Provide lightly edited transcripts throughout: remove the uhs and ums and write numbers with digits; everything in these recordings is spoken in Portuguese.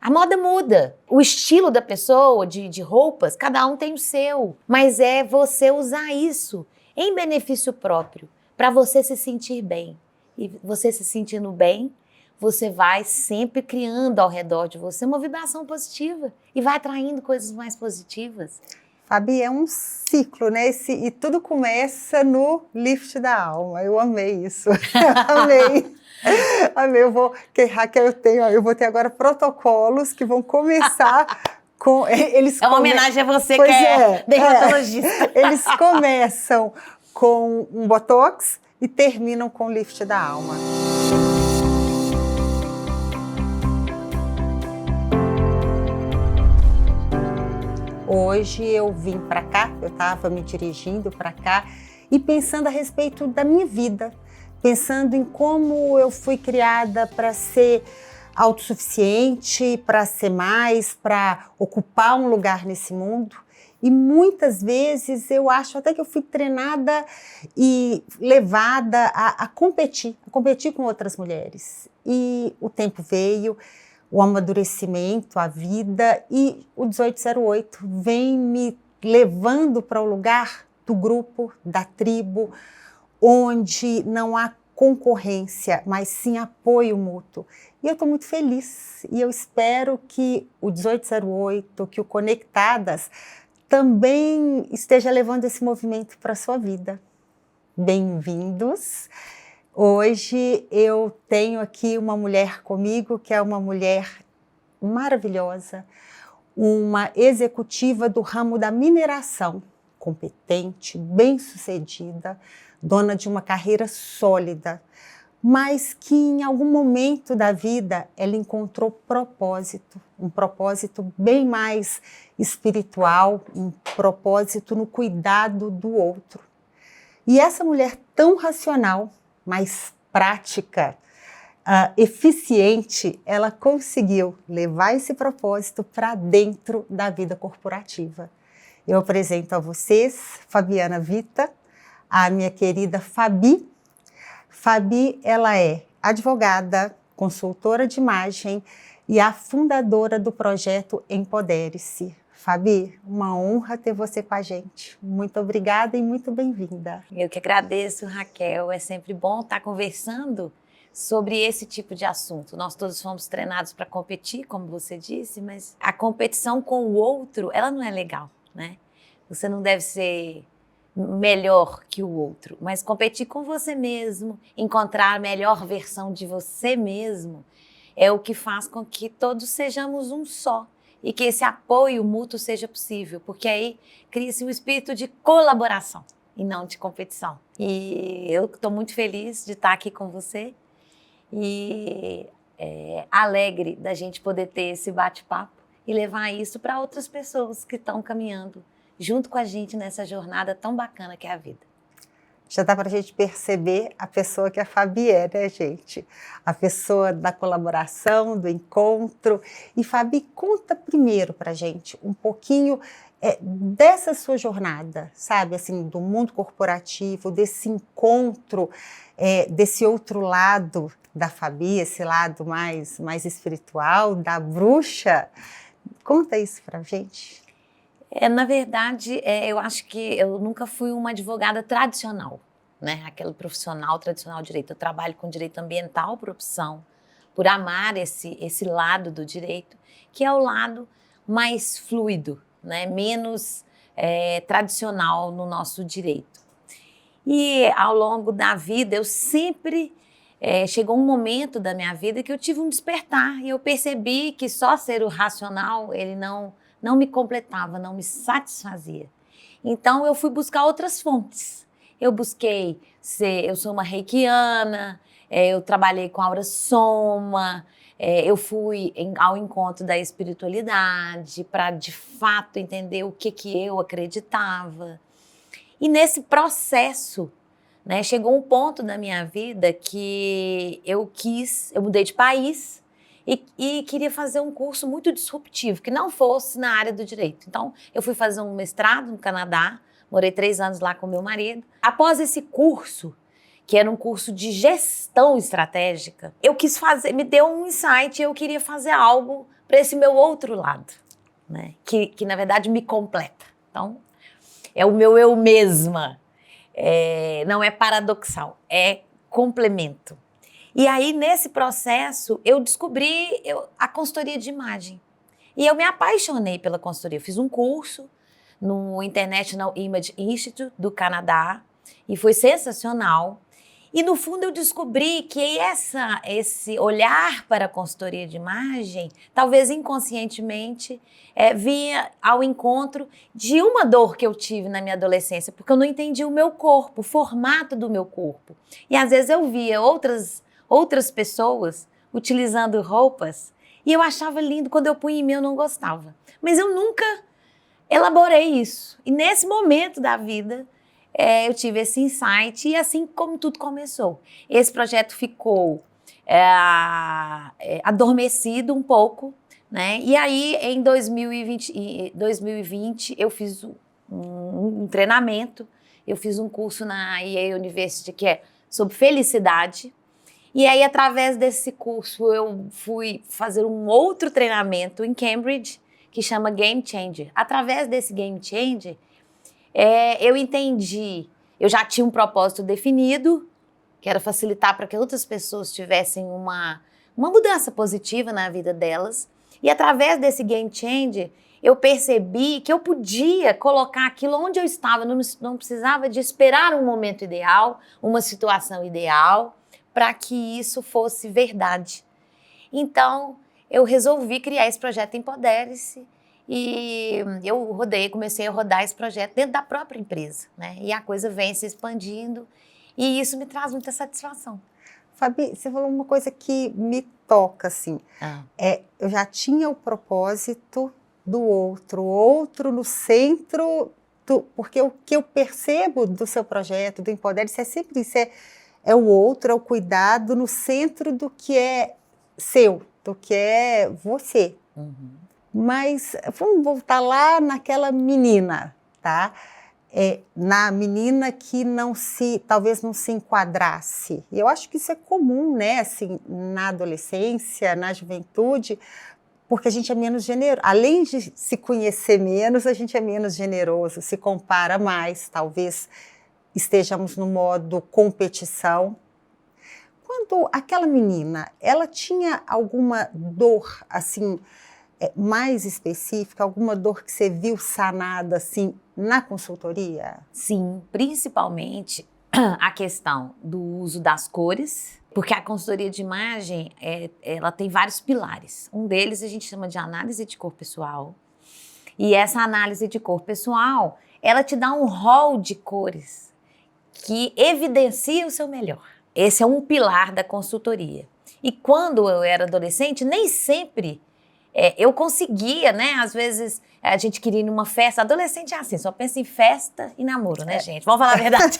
A moda muda. O estilo da pessoa, de roupas, cada um tem o seu. Mas é você usar isso em benefício próprio, para você se sentir bem. E você se sentindo bem, você vai sempre criando ao redor de você uma vibração positiva e vai atraindo coisas mais positivas. Fabi, é um ciclo, né? E tudo começa no lift da alma. Eu amei isso. Amei. Amei. Raquel, eu vou ter agora protocolos que vão começar com... É uma homenagem a você, pois que é dermatologista. Eles começam com um botox e terminam com o lift da alma. Hoje eu vim para cá, eu estava me dirigindo para cá e pensando a respeito da minha vida, pensando em como eu fui criada para ser autossuficiente, para ser mais, para ocupar um lugar nesse mundo. E muitas vezes eu acho até que eu fui treinada e levada a competir com outras mulheres. E o tempo veio, o amadurecimento, a vida, e o 1808 vem me levando para o lugar do grupo, da tribo, onde não há concorrência, mas sim apoio mútuo. E eu estou muito feliz, e eu espero que o 1808, que o Conectadas, também esteja levando esse movimento para a sua vida. Bem-vindos! Hoje eu tenho aqui uma mulher comigo, que é uma mulher maravilhosa, uma executiva do ramo da mineração, competente, bem-sucedida, dona de uma carreira sólida, mas que em algum momento da vida ela encontrou propósito, um propósito bem mais espiritual, um propósito no cuidado do outro. E essa mulher tão racional, mais prática, eficiente, ela conseguiu levar esse propósito para dentro da vida corporativa. Eu apresento a vocês Fabiana Vita, a minha querida Fabi. Fabi, ela é advogada, consultora de imagem e a fundadora do projeto Empodere-se. Fabi, uma honra ter você com a gente. Muito obrigada e muito bem-vinda. Eu que agradeço, Raquel. É sempre bom estar conversando sobre esse tipo de assunto. Nós todos fomos treinados para competir, como você disse, mas a competição com o outro, ela não é legal, né? Você não deve ser melhor que o outro, mas competir com você mesmo, encontrar a melhor versão de você mesmo, é o que faz com que todos sejamos um só. E que esse apoio mútuo seja possível, porque aí cria-se um espírito de colaboração e não de competição. E eu estou muito feliz de estar aqui com você e alegre da gente poder ter esse bate-papo e levar isso para outras pessoas que estão caminhando junto com a gente nessa jornada tão bacana que é a vida. Já dá para a gente perceber a pessoa que a Fabi é, né, gente? A pessoa da colaboração, do encontro. E Fabi, conta primeiro para a gente um pouquinho dessa sua jornada, sabe? Assim, do mundo corporativo, desse encontro, desse outro lado da Fabi, esse lado mais espiritual, da bruxa. Conta isso para a gente. Na verdade, eu acho que eu nunca fui uma advogada tradicional, né? Aquele profissional tradicional de direito. Eu trabalho com direito ambiental por opção, por amar esse lado do direito, que é o lado mais fluido, né? Menos tradicional no nosso direito. E ao longo da vida, eu sempre... chegou um momento da minha vida que eu tive um despertar e eu percebi que só ser o racional, ele não me completava, não me satisfazia. Então, eu fui buscar outras fontes. Eu sou uma reikiana, eu trabalhei com aura soma, eu fui ao encontro da espiritualidade para, de fato, entender o que eu acreditava. E nesse processo, né, chegou um ponto da minha vida que eu mudei de país, e queria fazer um curso muito disruptivo, que não fosse na área do direito. Então, eu fui fazer um mestrado no Canadá, morei 3 anos lá com meu marido. Após esse curso, que era um curso de gestão estratégica, eu quis fazer, me deu um insight, eu queria fazer algo para esse meu outro lado, né? Que na verdade me completa. Então, é o meu eu mesma. Não é paradoxal, é complemento. E aí, nesse processo, eu descobri a consultoria de imagem. E eu me apaixonei pela consultoria. Eu fiz um curso no International Image Institute do Canadá e foi sensacional. E, no fundo, eu descobri que esse olhar para a consultoria de imagem, talvez inconscientemente, vinha ao encontro de uma dor que eu tive na minha adolescência, porque eu não entendi o meu corpo, o formato do meu corpo. E, às vezes, eu via outras pessoas utilizando roupas e eu achava lindo, quando eu punha em mim eu não gostava. Mas eu nunca elaborei isso. E nesse momento da vida, eu tive esse insight e assim como tudo começou. Esse projeto ficou adormecido um pouco, né? E aí, em 2020 eu fiz um treinamento, eu fiz um curso na Yale University que é sobre felicidade. E aí, através desse curso, eu fui fazer um outro treinamento em Cambridge, que chama Game Changer. Através desse Game Changer, eu entendi, eu já tinha um propósito definido, que era facilitar para que outras pessoas tivessem uma mudança positiva na vida delas. E através desse Game Changer, eu percebi que eu podia colocar aquilo onde eu estava, não precisava de esperar um momento ideal, uma situação ideal, para que isso fosse verdade. Então, eu resolvi criar esse projeto Empodere-se e eu comecei a rodar esse projeto dentro da própria empresa, né? E a coisa vem se expandindo e isso me traz muita satisfação. Fabi, você falou uma coisa que me toca, assim. Eu já tinha o propósito do outro no centro, porque o que eu percebo do seu projeto, do Empodere-se, é sempre isso, é o outro, é o cuidado no centro do que é seu, do que é você. Uhum. Mas vamos voltar lá naquela menina, tá? Na menina que talvez não se enquadrasse. E eu acho que isso é comum, né? Assim, na adolescência, na juventude, porque a gente é menos generoso. Além de se conhecer menos, a gente é menos generoso, se compara mais, talvez estejamos no modo competição. Quando aquela menina, ela tinha alguma dor, assim, mais específica, alguma dor que você viu sanada, assim, na consultoria? Sim, principalmente a questão do uso das cores, porque a consultoria de imagem, ela tem vários pilares. Um deles a gente chama de análise de cor pessoal. E essa análise de cor pessoal, ela te dá um rol de cores que evidencia o seu melhor. Esse é um pilar da consultoria. E quando eu era adolescente, nem sempre eu conseguia, né? Às vezes a gente queria ir numa festa. Adolescente é assim, só pensa em festa e namoro, né, gente? Vamos falar a verdade.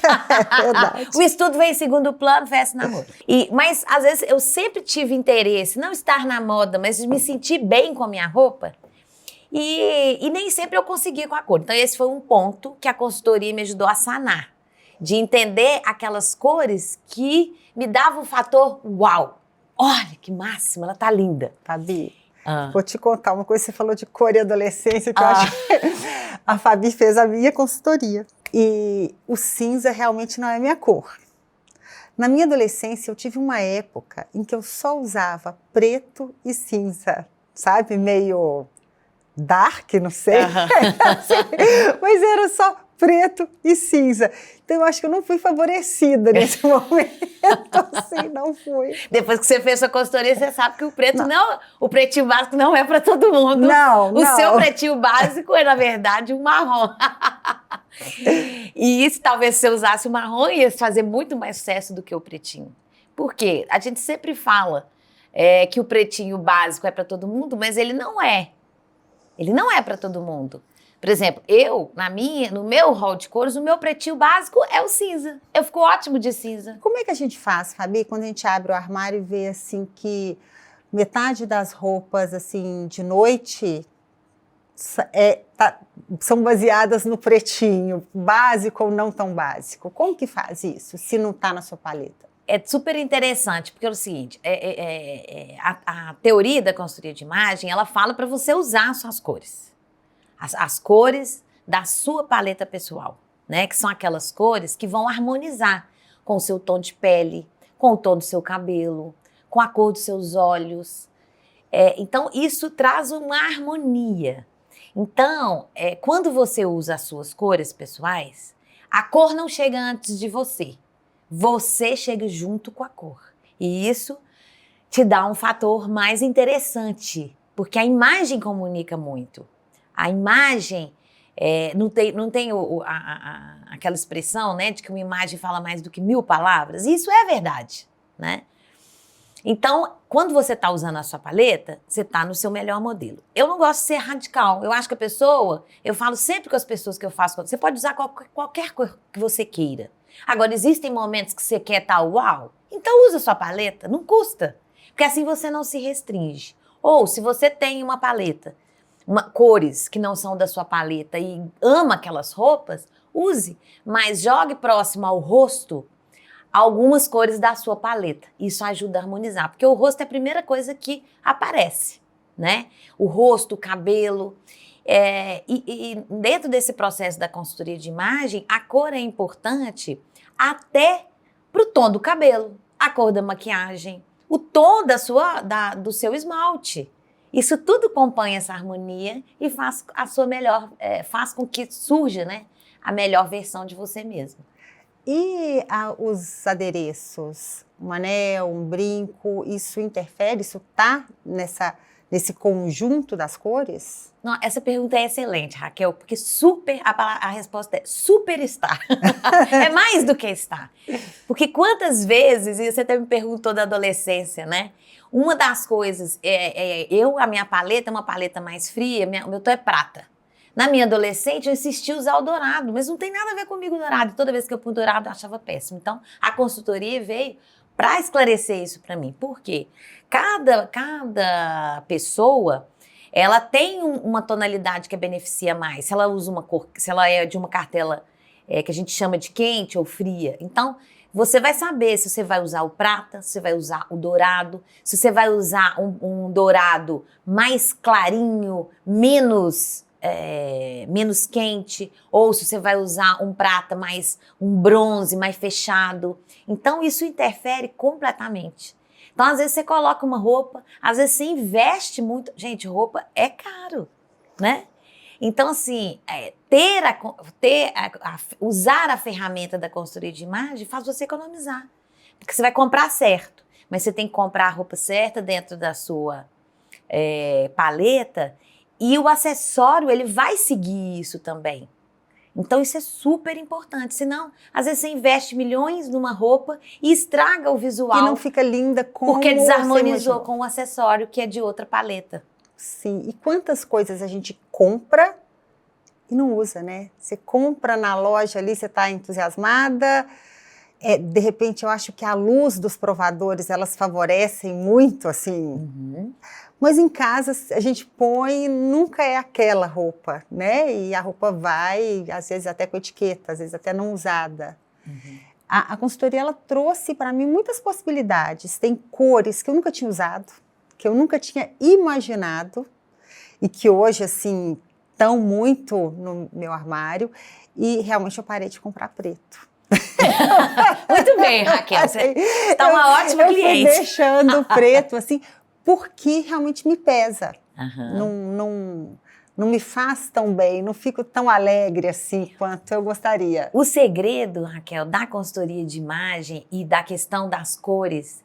Verdade. O estudo vem em segundo plano, festa e namoro. Mas às vezes eu sempre tive interesse, não estar na moda, mas me sentir bem com a minha roupa. E nem sempre eu conseguia com a cor. Então esse foi um ponto que a consultoria me ajudou a sanar. De entender aquelas cores que me davam o fator uau. Olha que máxima, ela tá linda. Fabi, vou te contar uma coisa, você falou de cor e adolescência, que eu acho que a Fabi fez a minha consultoria. E o cinza realmente não é minha cor. Na minha adolescência, eu tive uma época em que eu só usava preto e cinza, sabe? Meio dark, não sei. Mas era só preto e cinza. Então, eu acho que eu não fui favorecida nesse momento, assim, não fui. Depois que você fez sua consultoria, você sabe que o pretinho básico não é para todo mundo. Não. O seu pretinho básico é, na verdade, um marrom. E isso, talvez, se você usasse o marrom, ia fazer muito mais sucesso do que o pretinho. Por quê? A gente sempre fala que o pretinho básico é para todo mundo, mas ele não é. Ele não é para todo mundo. Por exemplo, no meu rol de cores, o meu pretinho básico é o cinza. Eu fico ótimo de cinza. Como é que a gente faz, Fabi, quando a gente abre o armário e vê, assim, que metade das roupas, assim, de noite são baseadas no pretinho, básico ou não tão básico? Como que faz isso, se não está na sua paleta? É super interessante, porque é o seguinte, a teoria da consultoria de imagem, ela fala para você usar as suas cores. As cores da sua paleta pessoal, né? Que são aquelas cores que vão harmonizar com o seu tom de pele, com o tom do seu cabelo, com a cor dos seus olhos. Então, isso traz uma harmonia. Então, quando você usa as suas cores pessoais, a cor não chega antes de você. Você chega junto com a cor. E isso te dá um fator mais interessante, porque a imagem comunica muito. A imagem, não tem aquela expressão, né, de que uma imagem fala mais do que 1000 palavras. E isso é verdade, né? Então, quando você está usando a sua paleta, você está no seu melhor modelo. Eu não gosto de ser radical. Eu acho que a pessoa, eu falo sempre com as pessoas que eu faço, você pode usar qualquer cor que você queira. Agora, existem momentos que você quer estar uau, então usa a sua paleta, não custa. Porque assim você não se restringe. Ou, se você tem uma paleta, cores que não são da sua paleta e ama aquelas roupas, use, mas jogue próximo ao rosto algumas cores da sua paleta. Isso ajuda a harmonizar, porque o rosto é a primeira coisa que aparece, né? O rosto, o cabelo. E dentro desse processo da consultoria de imagem, a cor é importante até pro tom do cabelo, a cor da maquiagem, o tom do seu esmalte. Isso tudo compõe essa harmonia e faz a sua melhor, faz com que surja, né, a melhor versão de você mesmo. E os adereços, um anel, um brinco, isso interfere? Isso está nesse conjunto das cores? Não, essa pergunta é excelente, Raquel, porque a resposta é super está. É mais do que está. Porque quantas vezes, e você até me perguntou da adolescência, né? Uma das coisas, a minha paleta é uma paleta mais fria, o meu tom é prata. Na minha adolescente, eu insisti em usar o dourado, mas não tem nada a ver comigo o dourado. Toda vez que eu pus dourado, eu achava péssimo. Então, a consultoria veio para esclarecer isso para mim. Por quê? Cada pessoa, ela tem uma tonalidade que a beneficia mais. Se ela usa uma cor, se ela é de uma cartela que a gente chama de quente ou fria. Então, você vai saber se você vai usar o prata, se você vai usar o dourado, se você vai usar um dourado mais clarinho, menos quente, ou se você vai usar um prata um bronze mais fechado. Então, isso interfere completamente. Então, às vezes você coloca uma roupa, às vezes você investe muito. Gente, roupa é caro, né? Então, assim, usar a ferramenta da consultoria de imagem faz você economizar. Porque você vai comprar certo, mas você tem que comprar a roupa certa dentro da sua paleta. E o acessório, ele vai seguir isso também. Então, isso é super importante. Senão, às vezes você investe milhões numa roupa e estraga o visual. E não fica linda como porque desarmonizou com o acessório que é de outra paleta. Sim. E quantas coisas a gente compra e não usa, né? Você compra na loja ali, você está entusiasmada. De repente, eu acho que a luz dos provadores, elas favorecem muito, assim. Uhum. Mas em casa a gente põe, nunca é aquela roupa, né? E a roupa vai, às vezes até com etiqueta, às vezes até não usada. Uhum. A consultoria, ela trouxe para mim muitas possibilidades. Tem cores que eu nunca tinha usado, que eu nunca tinha imaginado e que hoje, assim, estão muito no meu armário. E realmente eu parei de comprar preto. Muito bem, Raquel, você está uma ótima cliente. Eu fui deixando o preto, assim, porque realmente me pesa. Uhum. Não me faz tão bem, não fico tão alegre assim quanto eu gostaria. O segredo, Raquel, da consultoria de imagem e da questão das cores,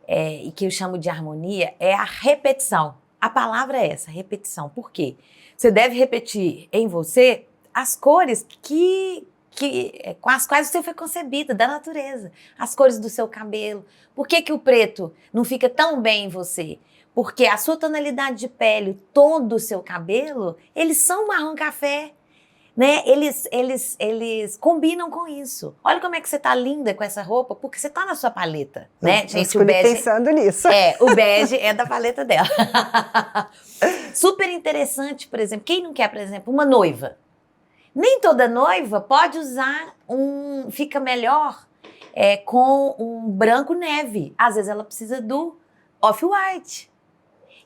e que eu chamo de harmonia, é a repetição. A palavra é essa, repetição. Por quê? Você deve repetir em você as cores com as quais você foi concebida, da natureza. As cores do seu cabelo. Por que o preto não fica tão bem em você? Porque a sua tonalidade de pele, o tom do seu cabelo, eles são marrom café, né? Eles combinam com isso. Olha como é que você tá linda com essa roupa, porque você tá na sua paleta, né? Gente, o bege, pensando nisso. O bege é da paleta dela. Super interessante, por exemplo, quem não quer, por exemplo, uma noiva? Nem toda noiva pode usar fica melhor com um branco neve. Às vezes ela precisa do off-white.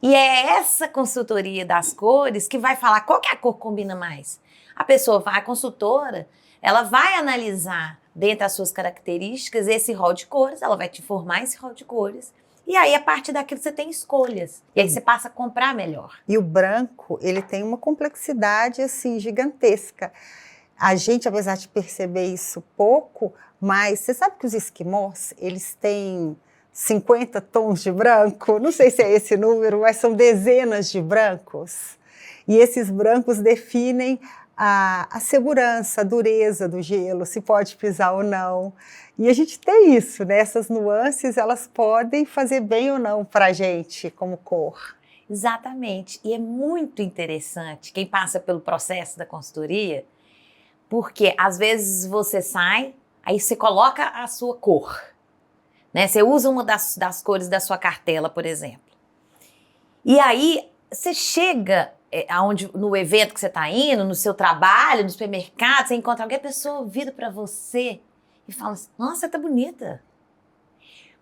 E é essa consultoria das cores que vai falar qual que é a cor que combina mais. A consultora, ela vai analisar dentro das suas características esse rol de cores, ela vai te informar esse rol de cores. E aí, a partir daquilo, você tem escolhas. E aí, você passa a comprar melhor. E o branco, ele tem uma complexidade, assim, gigantesca. A gente, apesar de perceber isso pouco, mas você sabe que os esquimós, eles têm 50 tons de branco? Não sei se é esse número, mas são dezenas de brancos. E esses brancos definem a segurança, a dureza do gelo, se pode pisar ou não. E a gente tem isso, né? Essas nuances, elas podem fazer bem ou não para a gente como cor. Exatamente. E é muito interessante quem passa pelo processo da consultoria, porque às vezes você sai, aí você coloca a sua cor, né? Você usa uma das cores da sua cartela, por exemplo. E aí você chega no evento que você está indo, no seu trabalho, no supermercado, você encontra alguém, a pessoa vira para você e fala assim, nossa, você tá bonita.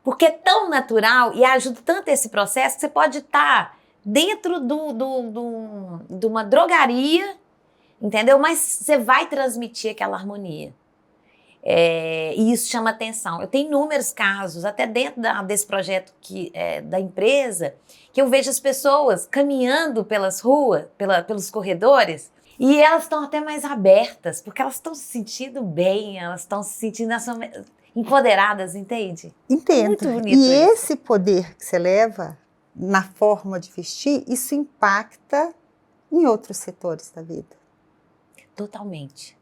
Porque é tão natural e ajuda tanto esse processo que você pode estar dentro de uma drogaria, entendeu? Mas você vai transmitir aquela harmonia. E isso chama atenção. Eu tenho inúmeros casos, até dentro desse projeto da empresa, que eu vejo as pessoas caminhando pelas ruas, pelos corredores, e elas estão até mais abertas, porque elas estão se sentindo bem, elas estão se sentindo empoderadas, entende? Entendo. Muito bonito E isso. esse poder que você leva na forma de vestir, isso impacta em outros setores da vida. Totalmente.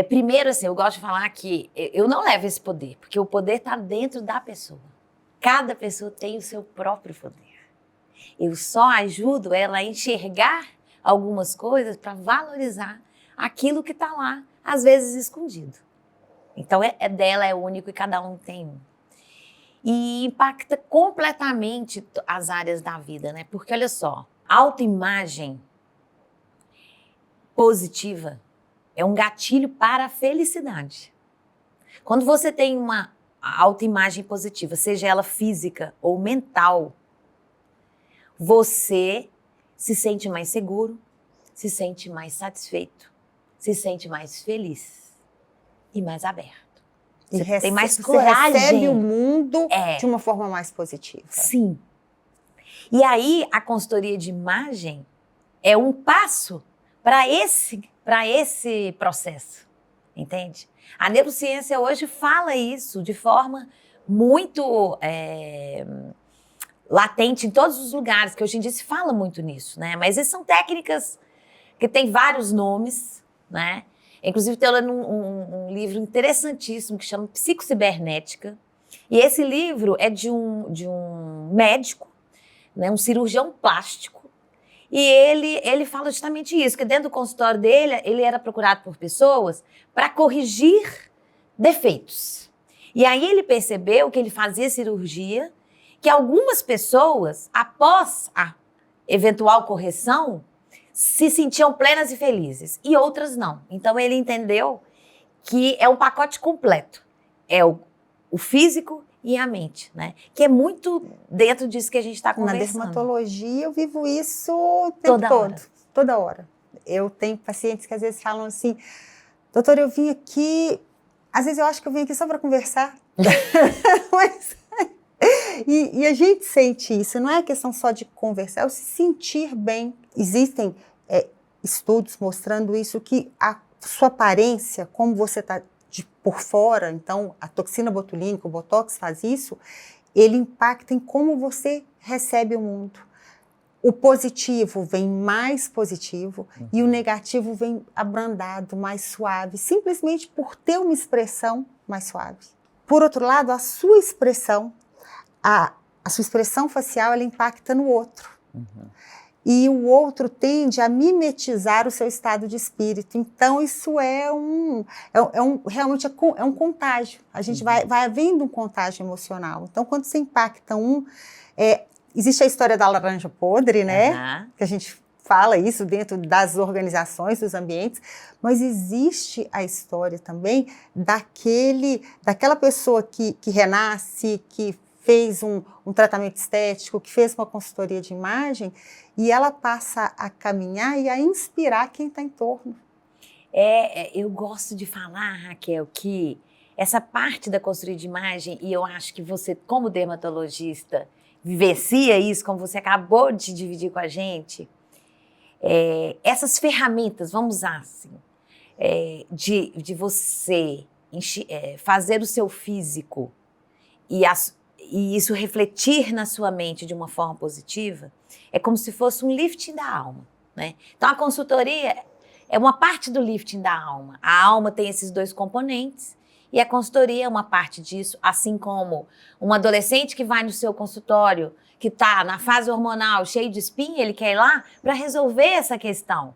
Primeiro, assim, eu gosto de falar que eu não levo esse poder, porque o poder está dentro da pessoa. Cada pessoa tem o seu próprio poder. Eu só ajudo ela a enxergar algumas coisas para valorizar aquilo que está lá, às vezes escondido. Então, dela, é único e cada um tem um. E impacta completamente as áreas da vida, né? Porque, olha só, autoimagem positiva é um gatilho para a felicidade. Quando você tem uma autoimagem positiva, seja ela física ou mental, você se sente mais seguro, se sente mais satisfeito, se sente mais feliz e mais aberto. Você tem mais coragem. Você recebe o mundo de uma forma mais positiva. Sim. E aí, a consultoria de imagem é um passo para esse processo, entende? A neurociência hoje fala isso de forma muito latente em todos os lugares, que hoje em dia se fala muito nisso, né? Mas essas são técnicas que têm vários nomes, né? Inclusive, estou lendo um livro interessantíssimo que chama Psicocibernética. E esse livro é de um médico, né, um cirurgião plástico. E ele fala justamente isso, que dentro do consultório dele, ele era procurado por pessoas para corrigir defeitos. E aí ele percebeu que ele fazia cirurgia, que algumas pessoas, após a eventual correção, se sentiam plenas e felizes, e outras não. Então ele entendeu que é um pacote completo. É o físico e a mente, né? Que é muito dentro disso que a gente está conversando. Na dermatologia eu vivo isso o tempo todo, toda hora. Eu tenho pacientes que às vezes falam assim, doutor, eu vim aqui, às vezes eu acho que eu vim aqui só para conversar. Mas, e a gente sente isso, não é questão só de conversar, é o se sentir bem. Existem estudos mostrando isso, que a sua aparência, como você está por fora, então a toxina botulínica, o botox faz isso, ele impacta em como você recebe o mundo. O positivo vem mais positivo e o negativo vem abrandado, mais suave, simplesmente por ter uma expressão mais suave. Por outro lado, a sua expressão, a sua expressão facial, ela impacta no outro. E o outro tende a mimetizar o seu estado de espírito. Então, isso realmente é um contágio. A gente vai havendo um contágio emocional. Então, quando você impacta existe a história da laranja podre, né? Que a gente fala isso dentro das organizações, dos ambientes, mas existe a história também daquela pessoa que renasce, que fez um tratamento estético, que fez uma consultoria de imagem, e ela passa a caminhar e a inspirar quem está em torno. Eu gosto de falar, Raquel, que essa parte da consultoria de imagem, e eu acho que você, como dermatologista, vivencia isso, como você acabou de dividir com a gente, essas ferramentas, vamos usar assim, de você fazer o seu físico e isso refletir na sua mente de uma forma positiva, é como se fosse um lifting da alma, né? Então a consultoria é uma parte do lifting da alma. A alma tem esses dois componentes e a consultoria é uma parte disso, assim como um adolescente que vai no seu consultório, que está na fase hormonal, cheio de espinha, ele quer ir lá para resolver essa questão.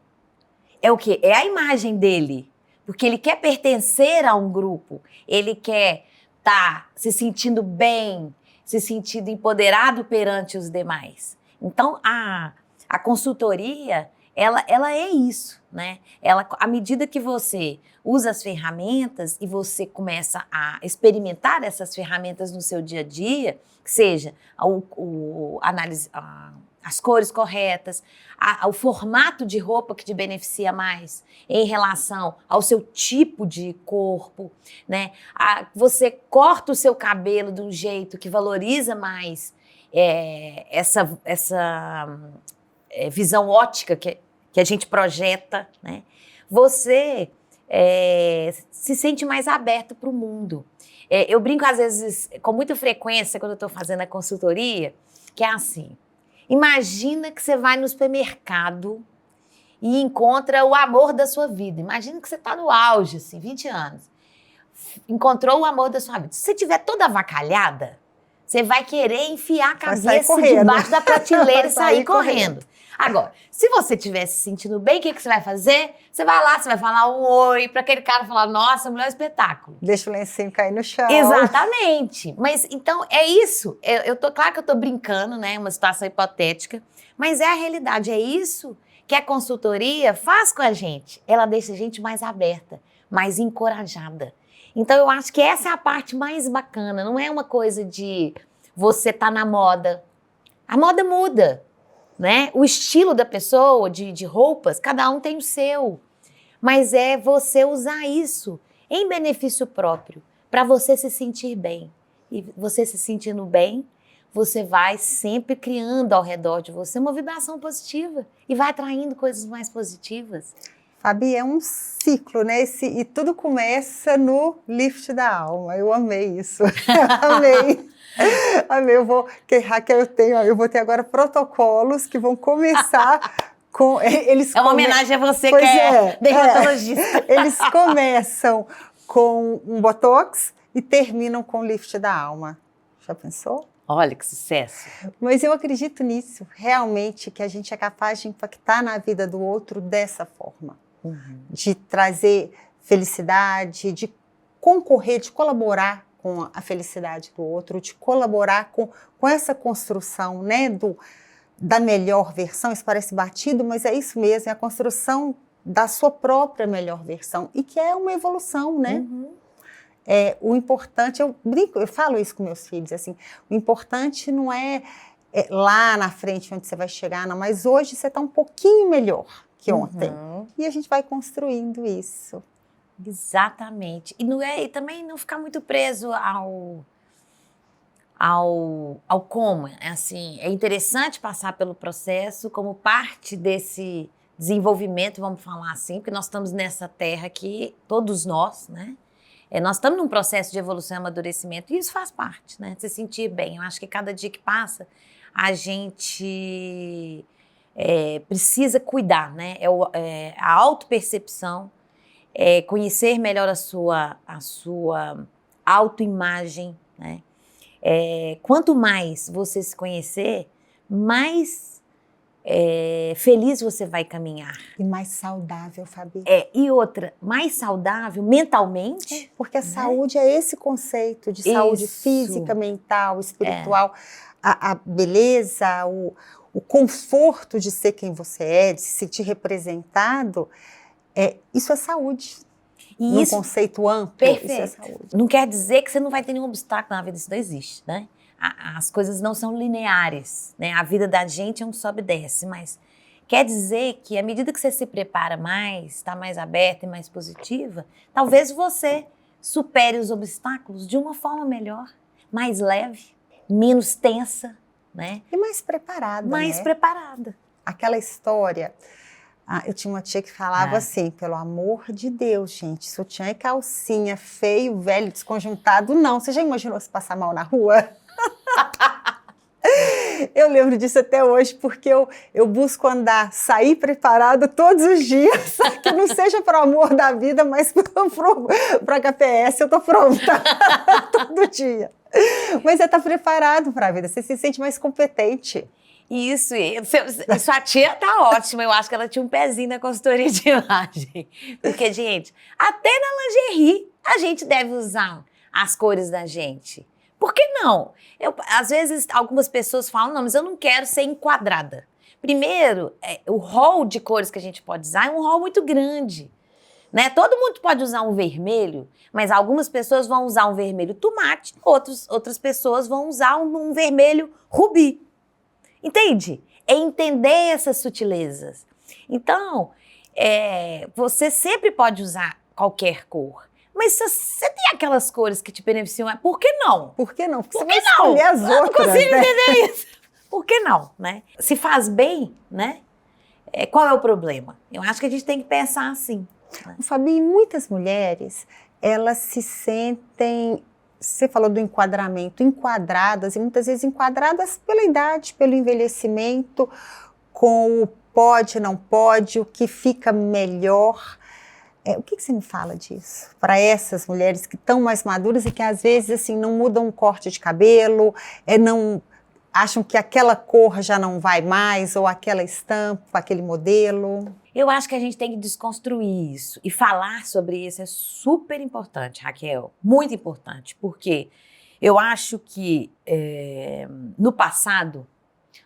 É o quê? É a imagem dele, porque ele quer pertencer a um grupo, ele quer estar se sentindo bem, se sentindo empoderado perante os demais. Então, a consultoria, ela é isso, né? À medida que você usa as ferramentas e você começa a experimentar essas ferramentas no seu dia a dia, que seja as cores corretas, o formato de roupa que te beneficia mais em relação ao seu tipo de corpo, né? Você corta o seu cabelo de um jeito que valoriza mais essa visão ótica que a gente projeta, né? Você se sente mais aberto para o mundo. Eu brinco, às vezes, com muita frequência, quando eu estou fazendo a consultoria, que é assim: imagina que você vai no supermercado e encontra o amor da sua vida. Imagina que você está no auge, assim, 20 anos. Encontrou o amor da sua vida. Se você estiver toda avacalhada, você vai querer enfiar a cabeça debaixo da prateleira e sair correndo. Agora, se você estiver se sentindo bem, o que você vai fazer? Você vai lá, você vai falar um oi para aquele cara falar: nossa, mulher, espetáculo. Deixa o lencinho cair no chão. Exatamente. Mas então é isso. Claro que eu tô brincando, né? Uma situação hipotética, mas é a realidade. É isso que a consultoria faz com a gente. Ela deixa a gente mais aberta, mais encorajada. Então eu acho que essa é a parte mais bacana. Não é uma coisa de você tá na moda. A moda muda, né? O estilo da pessoa, de roupas, cada um tem o seu. Mas é você usar isso em benefício próprio, para você se sentir bem. E você se sentindo bem, você vai sempre criando ao redor de você uma vibração positiva e vai atraindo coisas mais positivas. Fabi, é um ciclo, né? E tudo começa no lift da alma. Eu amei isso. Amei. Amei. Raquel, eu vou ter agora protocolos que vão começar com... uma homenagem a você, que é dermatologista. Eles começam com um botox e terminam com o lift da alma. Já pensou? Olha que sucesso. Mas eu acredito nisso, realmente, que a gente é capaz de impactar na vida do outro dessa forma. De trazer felicidade, de concorrer, de colaborar com a felicidade do outro, de colaborar com essa construção, né, da melhor versão. Isso parece batido, mas é isso mesmo, é a construção da sua própria melhor versão, e que é uma evolução, né? O importante, eu falo isso com meus filhos, assim, o importante não é lá na frente onde você vai chegar, não, mas hoje você está um pouquinho melhor que ontem. E a gente vai construindo isso. Exatamente. E também não ficar muito preso ao como. Assim, é interessante passar pelo processo como parte desse desenvolvimento, vamos falar assim, porque nós estamos nessa terra aqui, todos nós, né? Nós estamos num processo de evolução e amadurecimento, e isso faz parte, né? Se sentir bem. Eu acho que cada dia que passa, a gente precisa cuidar, né? A autopercepção, conhecer melhor a sua autoimagem, né? Quanto mais você se conhecer, mais feliz você vai caminhar. E mais saudável, Fabi. E outra, mais saudável mentalmente. Porque a saúde é esse conceito de saúde física, mental, espiritual. A beleza, o conforto de ser quem você é, de se sentir representado, isso é saúde. E Num isso, conceito amplo, perfeito. isso é saúde. Não quer dizer que você não vai ter nenhum obstáculo na vida, isso não existe, né? As coisas não são lineares, né? A vida da gente é um sobe e desce, mas quer dizer que à medida que você se prepara mais, está mais aberta e mais positiva, talvez você supere os obstáculos de uma forma melhor, mais leve, menos tensa, né? E mais preparada, Mais né? preparada. Aquela história... eu tinha uma tia que falava assim, pelo amor de Deus, gente, sutiã e calcinha, feio, velho, desconjuntado, não. Você já imaginou se passar mal na rua? Eu lembro disso até hoje, porque eu busco sair preparada todos os dias, que não seja para o amor da vida, mas para a KPS, eu tô pronta todo dia. Mas você está preparado para a vida, você se sente mais competente. Isso, sua tia tá ótima, eu acho que ela tinha um pezinho na consultoria de imagem. Porque, gente, até na lingerie a gente deve usar as cores da gente. Por que não? Às vezes algumas pessoas falam, não, mas eu não quero ser enquadrada. Primeiro, o rol de cores que a gente pode usar é um rol muito grande. Né? Todo mundo pode usar um vermelho, mas algumas pessoas vão usar um vermelho tomate, outras pessoas vão usar um vermelho rubi. Entende? É entender essas sutilezas. Então, você sempre pode usar qualquer cor. Mas se você tem aquelas cores que te beneficiam, por que não? Por que não? Porque por você que vai não? escolher as outras, eu não consigo né? entender isso. Por que não, né? Se faz bem, né? Qual é o problema? Eu acho que a gente tem que pensar assim. Né? Fabi, muitas mulheres, elas se sentem... Você falou do enquadramento, enquadradas, e muitas vezes enquadradas pela idade, pelo envelhecimento, com o pode, não pode, o que fica melhor. O que você me fala disso? Para essas mulheres que estão mais maduras e que às vezes assim, não mudam o corte de cabelo, não acham que aquela cor já não vai mais, ou aquela estampa, aquele modelo. Eu acho que a gente tem que desconstruir isso e falar sobre isso é super importante, Raquel, muito importante, porque eu acho que no passado,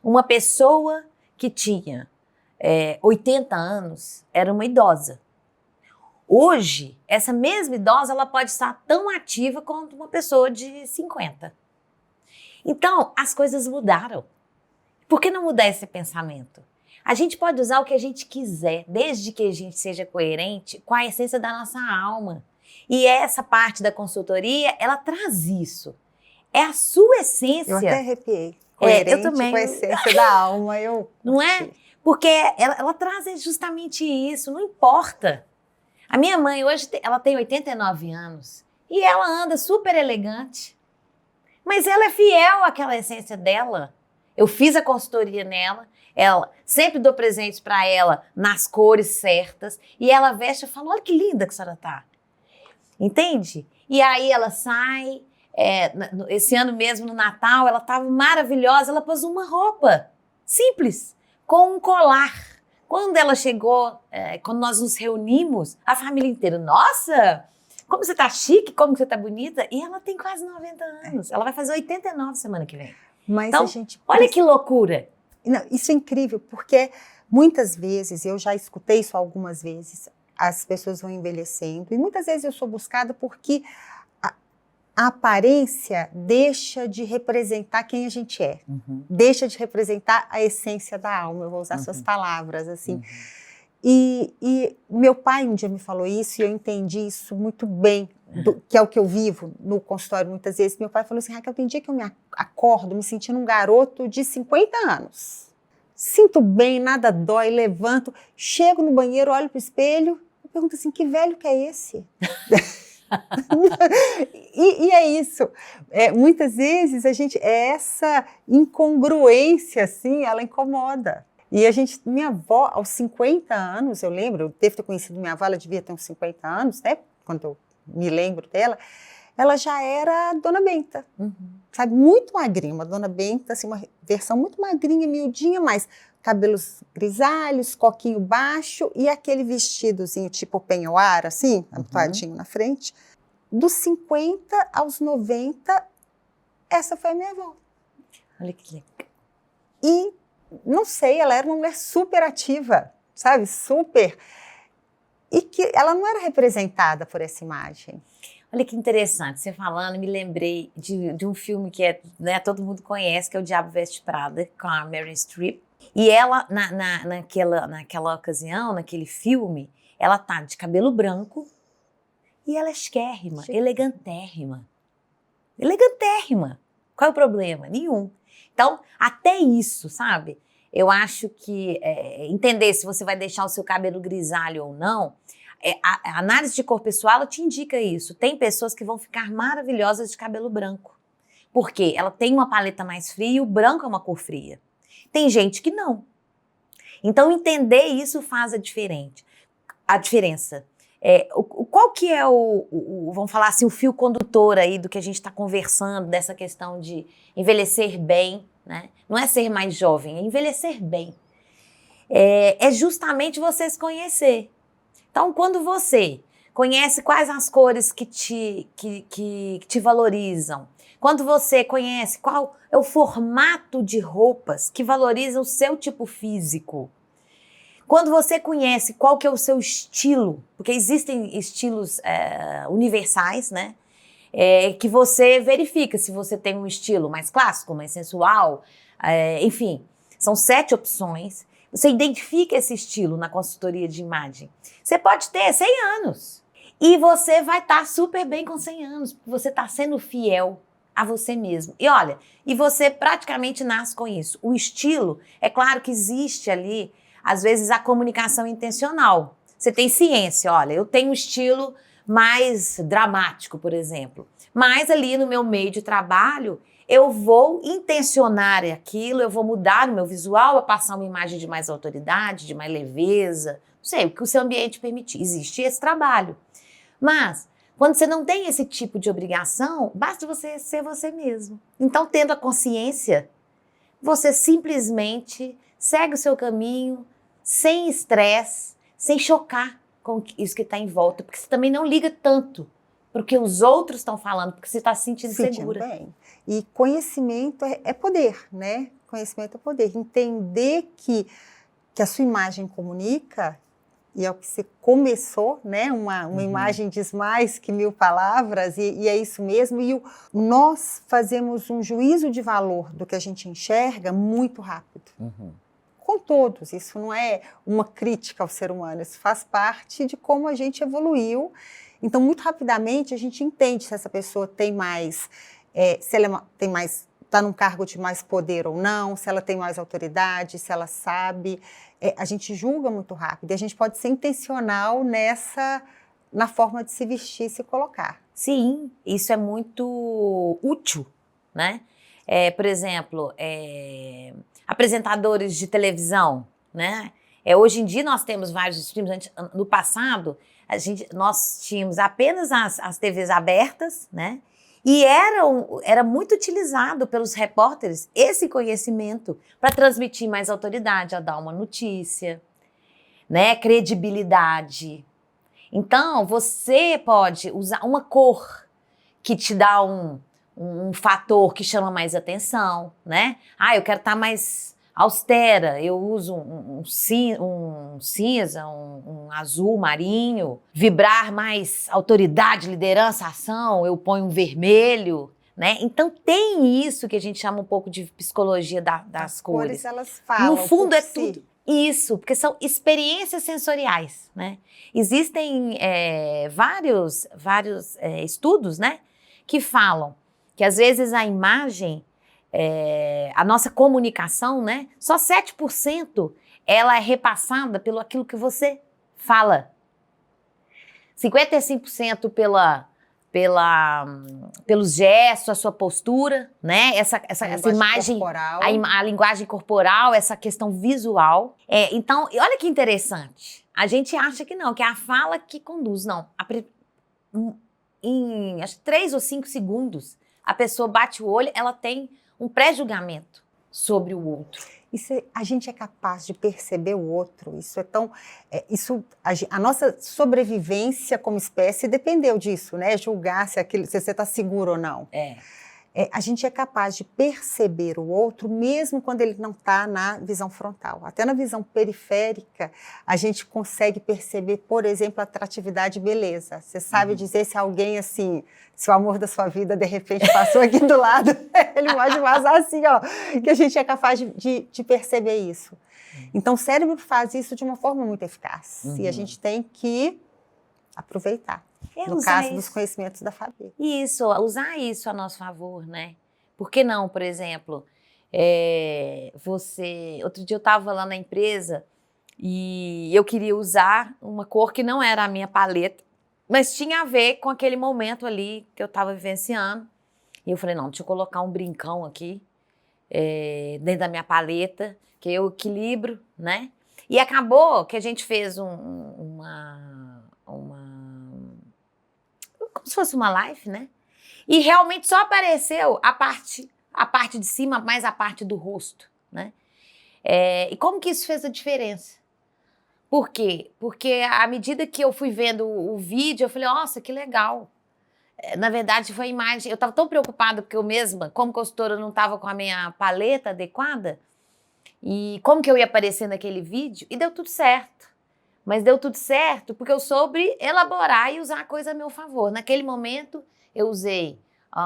uma pessoa que tinha 80 anos era uma idosa. Hoje, essa mesma idosa ela pode estar tão ativa quanto uma pessoa de 50. Então, as coisas mudaram. Por que não mudar esse pensamento? A gente pode usar o que a gente quiser, desde que a gente seja coerente com a essência da nossa alma. E essa parte da consultoria, ela traz isso. É a sua essência. Eu até arrepiei. Coerente eu também. Com a essência da alma. Não é? Porque ela traz justamente isso, não importa. A minha mãe hoje, ela tem 89 anos e ela anda super elegante. Mas ela é fiel àquela essência dela. Eu fiz a consultoria nela, sempre dou presentes para ela nas cores certas, e ela veste e fala, olha que linda que a senhora tá. Entende? E aí ela sai, esse ano mesmo no Natal, ela estava maravilhosa, ela pôs uma roupa simples, com um colar. Quando ela chegou, quando nós nos reunimos, a família inteira, nossa, como você tá chique, como você tá bonita. E ela tem quase 90 anos, ela vai fazer 89 semana que vem. Mas então, a gente... olha que loucura. Não, isso é incrível, porque muitas vezes, eu já escutei isso algumas vezes, as pessoas vão envelhecendo, e muitas vezes eu sou buscada porque a aparência deixa de representar quem a gente é, deixa de representar a essência da alma, eu vou usar suas palavras, assim. E meu pai um dia me falou isso, e eu entendi isso muito bem, que é o que eu vivo no consultório muitas vezes. Meu pai falou assim, Raquel, tem dia que eu me acordo me sentindo um garoto de 50 anos. Sinto bem, nada dói, levanto, chego no banheiro, olho pro espelho, eu pergunto assim, que velho que é esse? e é isso. Muitas vezes essa incongruência, assim, ela incomoda. E minha avó, aos 50 anos, eu lembro, eu devo ter conhecido minha avó, ela devia ter uns 50 anos, né? Quando eu me lembro dela, ela já era Dona Benta, sabe? Muito magrinha, uma Dona Benta, assim, uma versão muito magrinha, miudinha, mas cabelos grisalhos, coquinho baixo e aquele vestidozinho tipo penhoar, assim, atuadinho na frente. Dos 50 aos 90, essa foi a minha avó. Olha que legal. E não sei, ela era uma mulher super ativa, sabe? Super. E que ela não era representada por essa imagem. Olha que interessante, você falando, me lembrei de um filme que né, todo mundo conhece, que é O Diabo Veste Prada, com a Meryl Streep. E ela, naquela ocasião, naquele filme, ela tá de cabelo branco e ela é esquérrima, elegantérrima. Elegantérrima. Qual é o problema? Nenhum. Então, até isso, sabe? Eu acho que entender se você vai deixar o seu cabelo grisalho ou não, a análise de cor pessoal ela te indica isso. Tem pessoas que vão ficar maravilhosas de cabelo branco. Por quê? Ela tem uma paleta mais fria e o branco é uma cor fria. Tem gente que não. Então, entender isso faz a diferença. Qual que é vamos falar assim, o fio condutor aí do que a gente está conversando, dessa questão de envelhecer bem, né? Não é ser mais jovem, é envelhecer bem. É justamente você se conhecer. Então, quando você conhece quais as cores que te valorizam, quando você conhece qual é o formato de roupas que valoriza o seu tipo físico, quando você conhece qual que é o seu estilo, porque existem estilos universais, né? Que você verifica se você tem um estilo mais clássico, mais sensual, enfim, são 7 opções. Você identifica esse estilo na consultoria de imagem. Você pode ter 100 anos e você vai estar super bem com 100 anos, porque você está sendo fiel a você mesmo. E olha, e você praticamente nasce com isso. O estilo, é claro que existe ali, às vezes, a comunicação intencional. Você tem ciência, olha, eu tenho um estilo mais dramático, por exemplo. Mas ali no meu meio de trabalho, eu vou intencionar aquilo, eu vou mudar o meu visual, a passar uma imagem de mais autoridade, de mais leveza, não sei, o que o seu ambiente permitir. Existe esse trabalho. Mas, quando você não tem esse tipo de obrigação, basta você ser você mesmo. Então, tendo a consciência, você simplesmente segue o seu caminho, sem estresse, sem chocar com isso que está em volta, porque você também não liga tanto para o que os outros estão falando, porque você está se sentindo segura. Bem. E conhecimento é poder, né? Conhecimento é poder. Entender que a sua imagem comunica, e é o que você começou, né? Uma imagem diz mais que 1000 palavras, e é isso mesmo. E nós fazemos um juízo de valor do que a gente enxerga muito rápido. Com todos, isso não é uma crítica ao ser humano, isso faz parte de como a gente evoluiu. Então, muito rapidamente, a gente entende se essa pessoa tem mais, se ela tem mais, está num cargo de mais poder ou não, se ela tem mais autoridade, se ela sabe. A gente julga muito rápido e a gente pode ser intencional na forma de se vestir e se colocar. Sim, isso é muito útil, né? Por exemplo, apresentadores de televisão, né? Hoje em dia nós temos vários streams. No passado, nós tínhamos apenas as TVs abertas, né? E era muito utilizado pelos repórteres esse conhecimento para transmitir mais autoridade, a dar uma notícia, né? Credibilidade. Então, você pode usar uma cor que te dá um fator que chama mais atenção, né? Eu quero estar mais austera, eu uso um cinza, um azul marinho. Vibrar mais autoridade, liderança, ação, eu ponho um vermelho, né? Então tem isso que a gente chama um pouco de psicologia das cores. Elas falam. No fundo é tudo isso, porque são experiências sensoriais, né? Existem vários estudos, né, que falam que às vezes a imagem, a nossa comunicação, né, só 7% ela é repassada pelo aquilo que você fala. 55% pelos gestos, a sua postura, né? Essa imagem, a linguagem corporal, essa questão visual. Então, olha que interessante. A gente acha que não, que é a fala que conduz. Não. Em acho, 3 ou 5 segundos, a pessoa bate o olho, ela tem um pré-julgamento sobre o outro. A gente é capaz de perceber o outro. Isso é tão... a nossa sobrevivência como espécie dependeu disso, né? Julgar se você está seguro ou não. a gente é capaz de perceber o outro mesmo quando ele não está na visão frontal. Até na visão periférica, a gente consegue perceber, por exemplo, atratividade e beleza. Você sabe dizer se alguém, assim, se o amor da sua vida, de repente, passou aqui do lado, ele pode passar assim, ó, que a gente é capaz de perceber isso. Então, o cérebro faz isso de uma forma muito eficaz. E a gente tem que aproveitar. No caso dos conhecimentos da Fabi. Isso, usar isso a nosso favor, né? Por que não, por exemplo, outro dia eu estava lá na empresa e eu queria usar uma cor que não era a minha paleta, mas tinha a ver com aquele momento ali que eu estava vivenciando. E eu falei, não, deixa eu colocar um brincão aqui, dentro da minha paleta, que eu equilibro, né? E acabou que a gente fez como se fosse uma live, né? E realmente só apareceu a parte de cima, mais a parte do rosto, né? E como que isso fez a diferença? Por quê? Porque à medida que eu fui vendo o vídeo, eu falei, nossa, que legal. Na verdade, foi a imagem... Eu estava tão preocupada porque eu mesma, como consultora, não estava com a minha paleta adequada. E como que eu ia aparecer naquele vídeo? E deu tudo certo. Mas deu tudo certo porque eu soube elaborar e usar a coisa a meu favor. Naquele momento, eu usei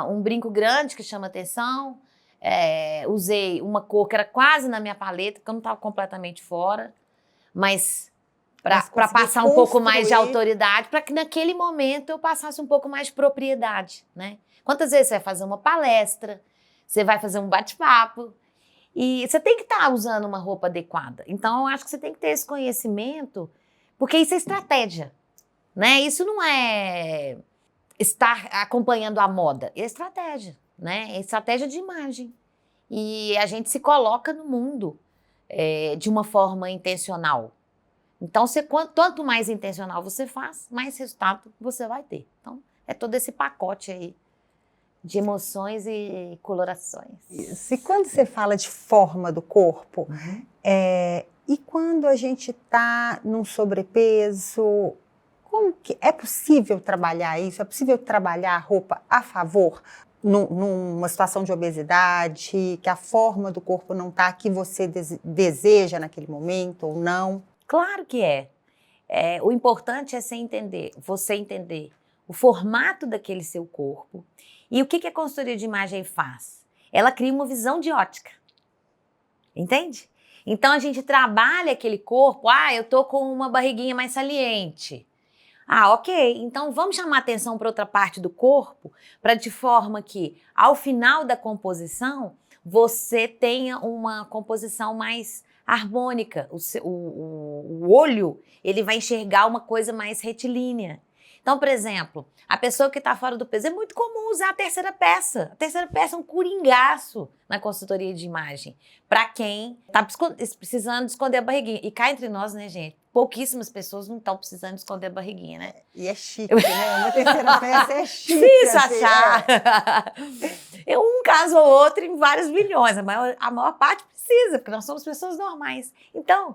um brinco grande que chama atenção, usei uma cor que era quase na minha paleta, que eu não estava completamente fora, mas para passar um pouco mais de autoridade, para que naquele momento eu passasse um pouco mais de propriedade, né? Quantas vezes você vai fazer uma palestra, você vai fazer um bate-papo, e você tem que estar usando uma roupa adequada. Então, eu acho que você tem que ter esse conhecimento, porque isso é estratégia, né? Isso não é estar acompanhando a moda, é estratégia, né? É estratégia de imagem. E a gente se coloca no mundo de uma forma intencional. Então, quanto mais intencional você faz, mais resultado você vai ter. Então, é todo esse pacote aí de emoções e colorações. Isso. E quando você fala de forma do corpo, e quando a gente está num sobrepeso, como que é possível trabalhar isso? É possível trabalhar a roupa a favor numa situação de obesidade, que a forma do corpo não está que você deseja naquele momento ou não? Claro que é. O importante é você entender o formato daquele seu corpo. E o que a consultoria de imagem faz? Ela cria uma visão de ótica. Entende? Então, a gente trabalha aquele corpo, eu tô com uma barriguinha mais saliente. Ok, então vamos chamar atenção para outra parte do corpo, para de forma que, ao final da composição, você tenha uma composição mais harmônica. O olho, ele vai enxergar uma coisa mais retilínea. Então, por exemplo, a pessoa que está fora do peso, é muito comum usar a terceira peça. A terceira peça é um coringaço na consultoria de imagem, para quem está precisando esconder a barriguinha. E cá entre nós, né, gente? Pouquíssimas pessoas não estão precisando esconder a barriguinha, né? E é chique, né? Uma terceira peça é chique. Difícil achar. Um caso ou outro em vários milhões. A maior parte precisa, porque nós somos pessoas normais. Então,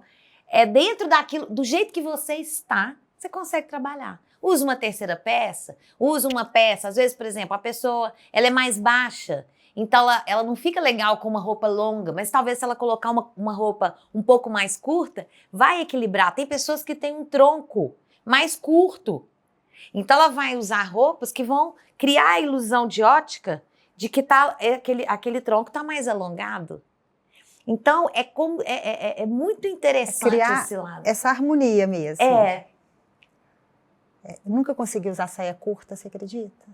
dentro daquilo, do jeito que você está, você consegue trabalhar. Usa uma terceira peça, usa uma peça. Às vezes, por exemplo, a pessoa ela é mais baixa, então ela não fica legal com uma roupa longa, mas talvez se ela colocar uma roupa um pouco mais curta, vai equilibrar. Tem pessoas que têm um tronco mais curto, então ela vai usar roupas que vão criar a ilusão de ótica de que aquele tronco está mais alongado. Então, é muito interessante criar esse lado. Essa harmonia mesmo. Nunca consegui usar saia curta, você acredita?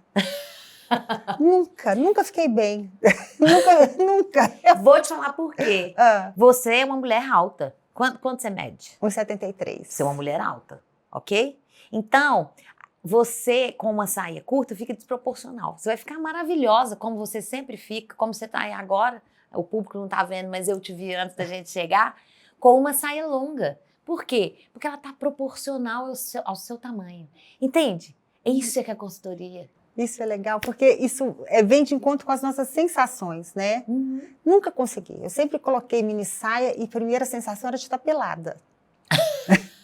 Nunca fiquei bem. nunca. Eu vou te falar por quê. Você é uma mulher alta. Quanto você mede? 1,73. Você é uma mulher alta, ok? Então, você com uma saia curta fica desproporcional. Você vai ficar maravilhosa, como você sempre fica, como você está aí agora. O público não está vendo, mas eu te vi antes da gente chegar, com uma saia longa. Por quê? Porque ela está proporcional ao seu tamanho. Entende? Isso que é a consultoria. Isso é legal, porque isso vem de encontro com as nossas sensações, né? Nunca consegui. Eu sempre coloquei mini saia e a primeira sensação era de estar pelada.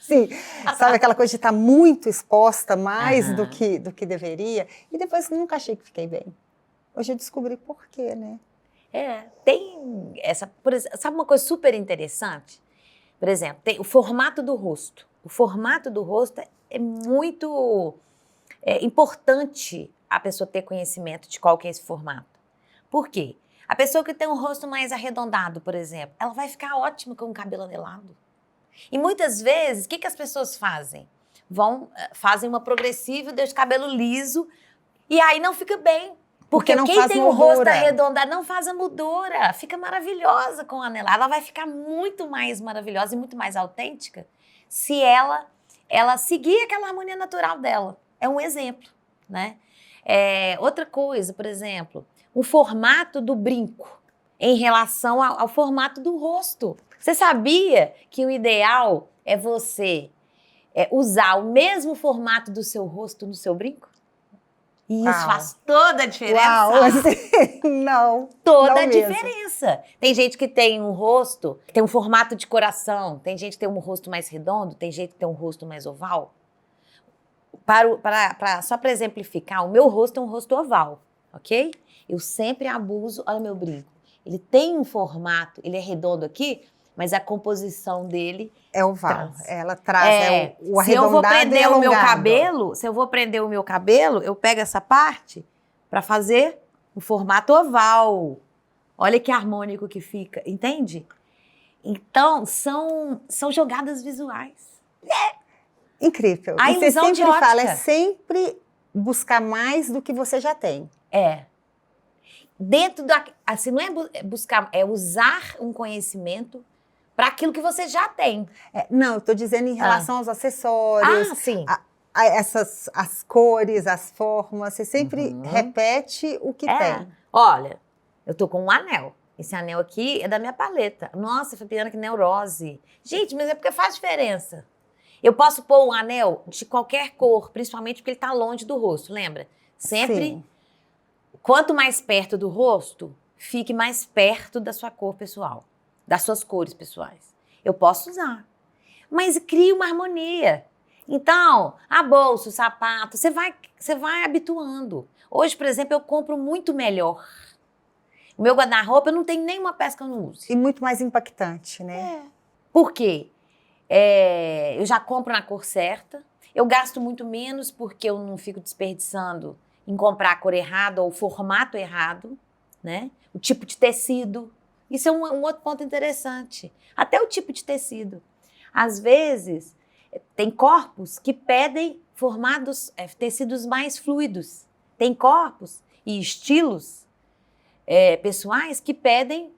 Sim, sabe aquela coisa de estar muito exposta, mais do que deveria. E depois nunca achei que fiquei bem. Hoje eu descobri por quê, né? Tem essa, por exemplo, sabe uma coisa super interessante? Por exemplo, tem o formato do rosto. O formato do rosto é muito importante a pessoa ter conhecimento de qual que é esse formato. Por quê? A pessoa que tem um rosto mais arredondado, por exemplo, ela vai ficar ótima com o cabelo anelado. E muitas vezes, o que as pessoas fazem? Fazem uma progressiva, deixam o cabelo liso, e aí não fica bem. Porque não quem faz tem moldura. o rosto arredondado não faz a moldura. Fica maravilhosa com o anelado. Ela vai ficar muito mais maravilhosa e muito mais autêntica se ela seguir aquela harmonia natural dela. É um exemplo, né? Outra coisa, por exemplo, o formato do brinco em relação ao formato do rosto. Você sabia que o ideal é você usar o mesmo formato do seu rosto no seu brinco? E isso faz toda a diferença. Uau, assim, não. Toda não a mesmo. diferença. Tem gente que tem um rosto, tem um formato de coração, tem gente que tem um rosto mais redondo, tem gente que tem um rosto mais oval. Só para exemplificar, o meu rosto é um rosto oval, ok? Eu sempre abuso, olha o meu brinco. Ele tem um formato, ele é redondo aqui, mas a composição dele é oval. Ela traz o arredondado se eu vou prender e o meu alongado. cabelo, se eu vou prender o meu cabelo, eu pego essa parte para fazer o formato oval. Olha que harmônico que fica, entende? Então, são jogadas visuais. Incrível. A e você ilusão de sempre ótica. fala, é sempre buscar mais do que você já tem. Dentro da... Assim, não é buscar, é usar um conhecimento para aquilo que você já tem. Não, eu estou dizendo em relação aos acessórios. Sim. As cores, as formas. Você sempre repete o que tem. Olha, eu tô com um anel. Esse anel aqui é da minha paleta. Nossa, Fabiana, que neurose. Gente, mas é porque faz diferença. Eu posso pôr um anel de qualquer cor, principalmente porque ele tá longe do rosto, lembra? Sempre, Sim. Quanto mais perto do rosto, fique mais perto da sua cor pessoal, das suas cores pessoais. Eu posso usar, mas cria uma harmonia. Então, a bolsa, o sapato, você vai habituando. Hoje, por exemplo, eu compro muito melhor. O meu guarda-roupa, eu não tenho nenhuma peça que eu não use. E muito mais impactante, né? Por quê? Eu já compro na cor certa, eu gasto muito menos porque eu não fico desperdiçando em comprar a cor errada ou o formato errado, né? O tipo de tecido. Isso é um outro ponto interessante. Até o tipo de tecido. Às vezes, tem corpos que pedem tecidos mais fluidos. Tem corpos e estilos pessoais que pedem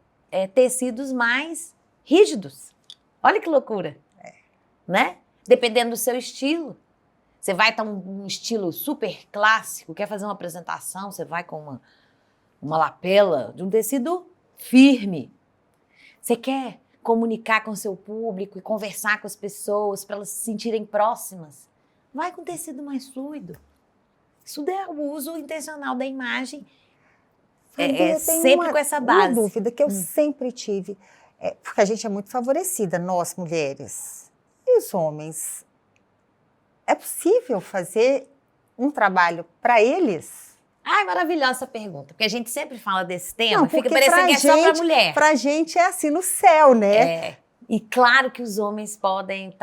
tecidos mais rígidos. Olha que loucura. Né? Dependendo do seu estilo. Você vai estar um estilo super clássico, quer fazer uma apresentação, você vai com uma lapela de um tecido firme. Você quer comunicar com o seu público e conversar com as pessoas para elas se sentirem próximas. Vai com tecido mais fluido. Isso é o uso intencional da imagem. Sempre com essa base. Uma dúvida que eu sempre tive, porque a gente é muito favorecida, nós mulheres. E os homens? É possível fazer um trabalho para eles? Ai, maravilhosa essa pergunta, porque a gente sempre fala desse tema, Não, fica parecendo que é só para mulher. Pra gente é assim no céu, né? E claro que os homens podem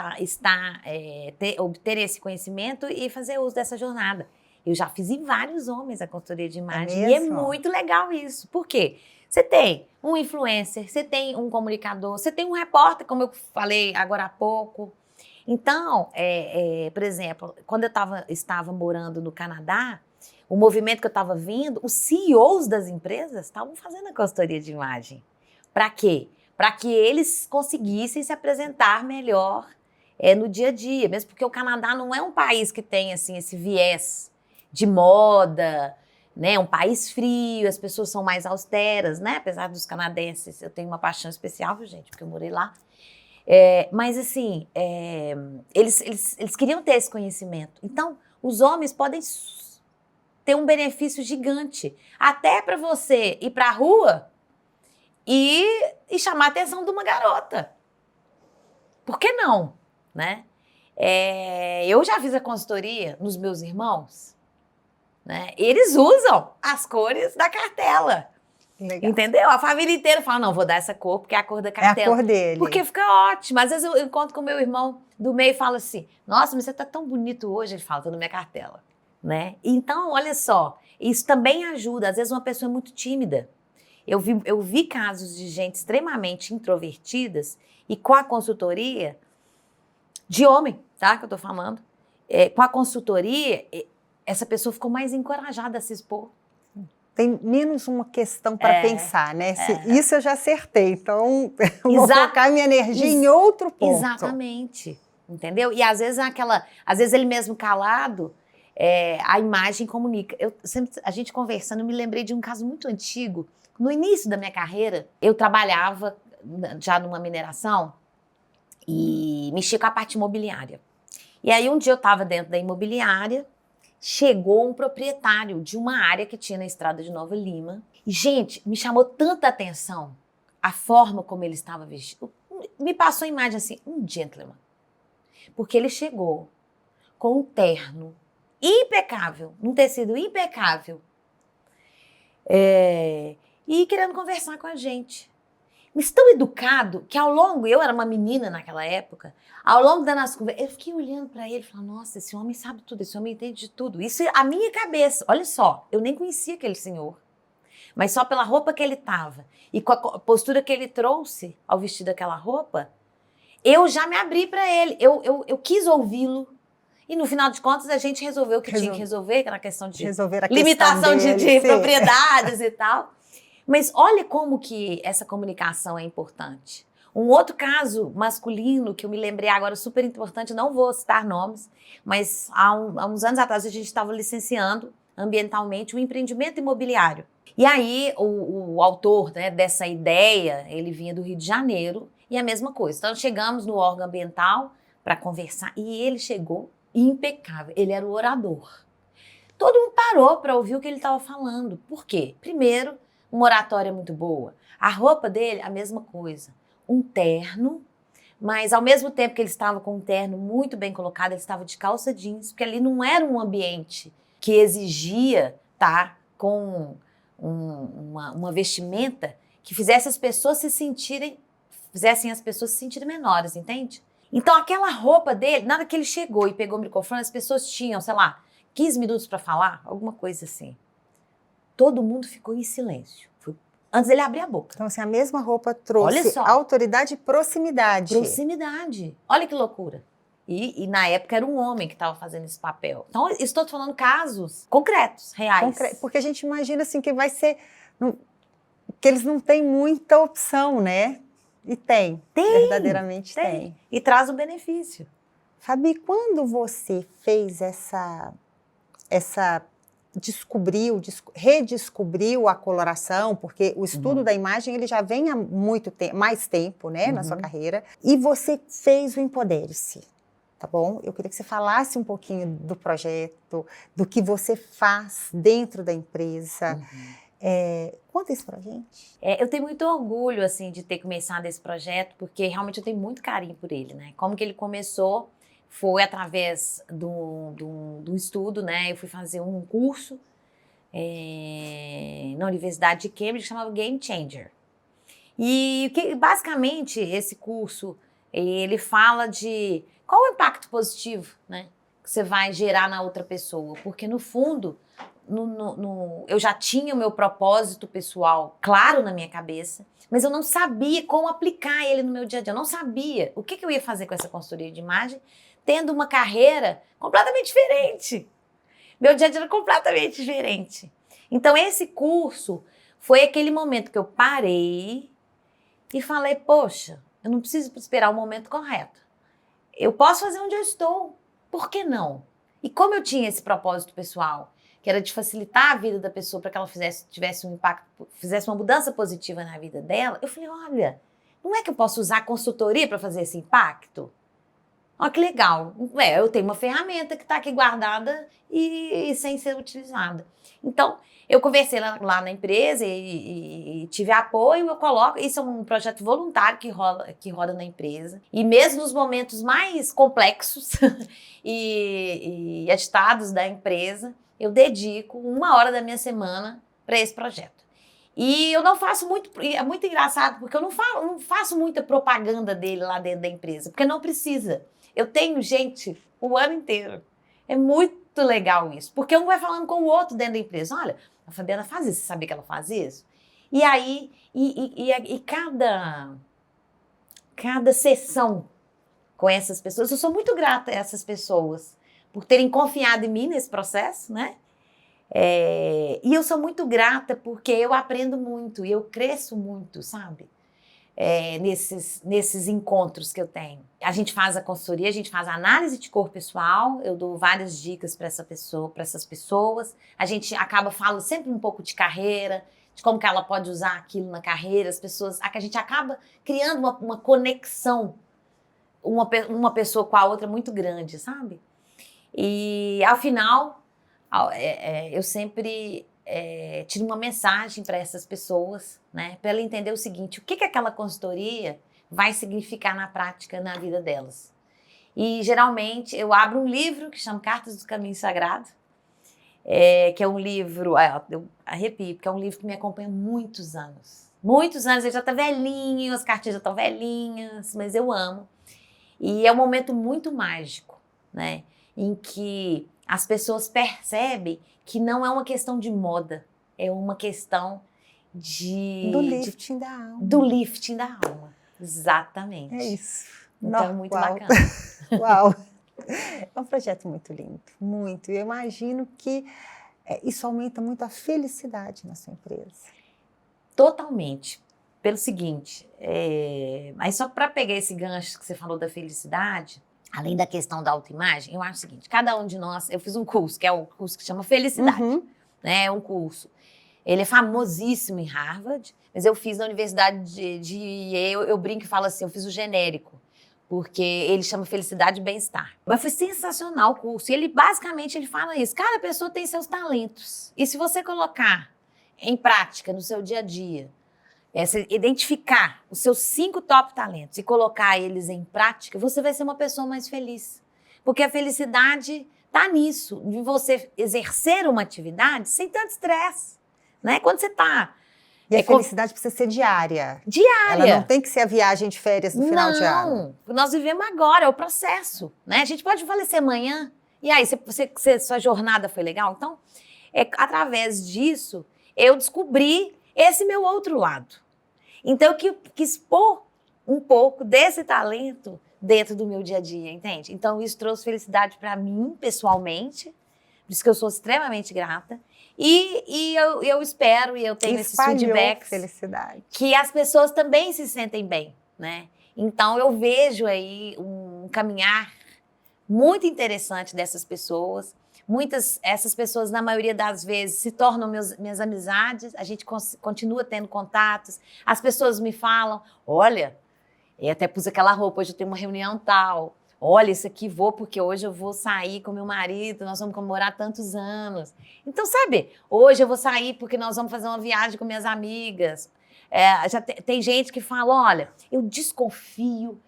obter esse conhecimento e fazer uso dessa jornada. Eu já fiz em vários homens a consultoria de imagem e é muito legal isso. Por quê? Você tem um influencer, você tem um comunicador, você tem um repórter, como eu falei agora há pouco. Então, por exemplo, quando eu estava morando no Canadá, o movimento que eu estava vendo, os CEOs das empresas estavam fazendo a consultoria de imagem. Para quê? Para que eles conseguissem se apresentar melhor no dia a dia, mesmo porque o Canadá não é um país que tem assim, esse viés de moda, né? É um país frio, as pessoas são mais austeras, né? Apesar dos canadenses, eu tenho uma paixão especial, viu, gente, porque eu morei lá. Mas assim, eles queriam ter esse conhecimento. Então, os homens podem ter um benefício gigante, até para você ir para a rua e chamar a atenção de uma garota. Por que não? Né? Eu já fiz a consultoria nos meus irmãos. né? Eles usam as cores da cartela. Legal. Entendeu? A família inteira fala, não, vou dar essa cor porque é a cor da É a cartela. cor dele. Porque fica ótimo. Às vezes eu encontro com o meu irmão do meio e falo assim, nossa, mas você tá tão bonito hoje. Ele fala, tô na minha cartela. Né? Então, olha só, isso também ajuda. Às vezes uma pessoa é muito tímida. Eu vi casos de gente extremamente introvertidas e com a consultoria, de homem, tá? Que eu tô falando. Com a consultoria, essa pessoa ficou mais encorajada a se expor. Tem menos uma questão para pensar, né? Isso eu já acertei, então eu vou focar minha energia em outro ponto. Exatamente, entendeu? E às vezes às vezes ele mesmo calado, a imagem comunica. A gente conversando, eu me lembrei de um caso muito antigo. No início da minha carreira, eu trabalhava já numa mineração e mexia com a parte imobiliária. E aí um dia eu estava dentro da imobiliária, chegou um proprietário de uma área que tinha na estrada de Nova Lima. E, gente, me chamou tanta atenção a forma como ele estava vestido. Me passou a imagem assim, um gentleman. Porque ele chegou com um terno impecável, um tecido impecável, e querendo conversar com a gente. Mas tão educado que eu era uma menina naquela época, ao longo da nossa conversa, eu fiquei olhando para ele e falando, nossa, esse homem sabe tudo, esse homem entende de tudo. Isso é a minha cabeça. Olha só, eu nem conhecia aquele senhor, mas só pela roupa que ele estava e com a postura que ele trouxe ao vestir aquela roupa, eu já me abri para ele, eu quis ouvi-lo. E no final de contas a gente resolveu o que tinha que resolver, que era a questão de limitação de propriedades e tal. Mas olha como que essa comunicação é importante. Um outro caso masculino que eu me lembrei agora super importante, não vou citar nomes, mas há uns anos atrás a gente estava licenciando ambientalmente um empreendimento imobiliário. E aí o autor, né, dessa ideia, ele vinha do Rio de Janeiro e a mesma coisa. Então chegamos no órgão ambiental para conversar e ele chegou impecável, ele era o orador. Todo mundo parou para ouvir o que ele estava falando. Por quê? Primeiro, uma oratória muito boa. A roupa dele, a mesma coisa. Um terno, mas ao mesmo tempo que ele estava com um terno muito bem colocado, ele estava de calça jeans, porque ali não era um ambiente que exigia estar com uma vestimenta que fizesse as pessoas fizessem as pessoas se sentirem menores, entende? Então aquela roupa dele, nada que ele chegou e pegou o microfone, as pessoas tinham, sei lá, 15 minutos para falar, alguma coisa assim. Todo mundo ficou em silêncio. Antes dele abrir a boca. Então, assim, a mesma roupa trouxe autoridade e proximidade. Proximidade. Olha que loucura. E na época era um homem que estava fazendo esse papel. Então, estou falando casos concretos, reais. Porque a gente imagina, assim, que vai ser... que eles não têm muita opção, né? E tem. Verdadeiramente tem. E traz um benefício. Fabi, quando você fez redescobriu a coloração, porque o estudo da imagem ele já vem há mais tempo, né, na sua carreira, e você fez o Empodere-se, tá bom? Eu queria que você falasse um pouquinho do projeto, do que você faz dentro da empresa. Conta isso pra gente. Eu tenho muito orgulho, assim, de ter começado esse projeto, porque realmente eu tenho muito carinho por ele, né? Como que ele começou foi através do estudo, né? Eu fui fazer um curso na Universidade de Cambridge que chamava Game Changer. E basicamente esse curso, ele fala de qual o impacto positivo, né, que você vai gerar na outra pessoa. Porque no fundo, eu já tinha o meu propósito pessoal claro na minha cabeça, mas eu não sabia como aplicar ele no meu dia a dia. Eu não sabia o que eu ia fazer com essa consultoria de imagem, tendo uma carreira completamente diferente. Meu dia a dia era completamente diferente. Então, esse curso foi aquele momento que eu parei e falei, poxa, eu não preciso esperar o momento correto. Eu posso fazer onde eu estou. Por que não? E como eu tinha esse propósito pessoal, que era de facilitar a vida da pessoa para que ela tivesse um impacto, fizesse uma mudança positiva na vida dela, eu falei, olha, não é que eu posso usar a consultoria para fazer esse impacto? Olha que legal. Eu tenho uma ferramenta que está aqui guardada e sem ser utilizada. Então, eu conversei lá na empresa e tive apoio, eu coloco, isso é um projeto voluntário que roda na empresa. E mesmo nos momentos mais complexos e agitados da empresa, eu dedico 1 hora da minha semana para esse projeto. E eu não faço muito, é muito engraçado, porque eu não faço muita propaganda dele lá dentro da empresa, porque não precisa. Eu tenho gente o ano inteiro. É muito legal isso, porque um vai falando com o outro dentro da empresa. Olha, a Fabiana faz isso, você sabia que ela faz isso? E aí, cada sessão com essas pessoas, eu sou muito grata a essas pessoas por terem confiado em mim nesse processo, né? E eu sou muito grata porque eu aprendo muito e eu cresço muito, sabe? Nesses encontros que eu tenho. A gente faz a consultoria, a gente faz a análise de cor pessoal, eu dou várias dicas para essas pessoas. A gente acaba falando sempre um pouco de carreira, de como que ela pode usar aquilo na carreira. A gente acaba criando uma conexão, uma pessoa com a outra muito grande, sabe? E ao final, eu sempre tiro uma mensagem para essas pessoas, né, para ela entender o seguinte: o que aquela consultoria vai significar na prática na vida delas. E geralmente eu abro um livro que chama Cartas do Caminho Sagrado, que é um livro, eu arrepio, porque é um livro que me acompanha há muitos anos. Muitos anos, ele já está velhinho, as cartinhas já estão velhinhas, mas eu amo. E é um momento muito mágico, né, em que as pessoas percebem que não é uma questão de moda, é uma questão do lifting da alma. Do lifting da alma, exatamente. É isso. Então, é muito uau. bacana. Uau! É um projeto muito lindo, muito. E eu imagino que isso aumenta muito a felicidade na sua empresa. Totalmente. Pelo seguinte, aí só para pegar esse gancho que você falou da felicidade, além da questão da autoimagem, eu acho o seguinte: cada um de nós, eu fiz um curso, que é o curso que chama Felicidade, né? É um curso, ele é famosíssimo em Harvard, mas eu fiz na Universidade de Yale, eu brinco e falo assim, eu fiz o genérico, porque ele chama Felicidade e Bem-Estar. Mas foi sensacional o curso, e ele basicamente ele fala isso: cada pessoa tem seus talentos, e se você colocar em prática no seu dia a dia, identificar os seus 5 top talentos e colocar eles em prática, você vai ser uma pessoa mais feliz. Porque a felicidade está nisso, de você exercer uma atividade sem tanto estresse, né? Quando você está... E a felicidade precisa ser diária. Diária. Ela não tem que ser a viagem de férias no final de ano. Não, nós vivemos agora, é o processo, né? A gente pode falecer amanhã. E aí, sua jornada foi legal? Então, através disso, eu descobri esse meu outro lado. Então, eu quis pôr um pouco desse talento dentro do meu dia a dia, entende? Então, isso trouxe felicidade para mim, pessoalmente, por isso que eu sou extremamente grata. E eu espero, e eu tenho esses feedbacks, felicidade, que as pessoas também se sentem bem, né? Então, eu vejo aí um caminhar muito interessante dessas pessoas. Essas pessoas, na maioria das vezes, se tornam minhas amizades, a gente continua tendo contatos, as pessoas me falam: olha, eu até pus aquela roupa, hoje eu tenho uma reunião tal, olha, isso aqui vou porque hoje eu vou sair com meu marido, nós vamos comemorar tantos anos. Então, sabe, hoje eu vou sair porque nós vamos fazer uma viagem com minhas amigas. Já tem gente que fala: olha, eu desconfio.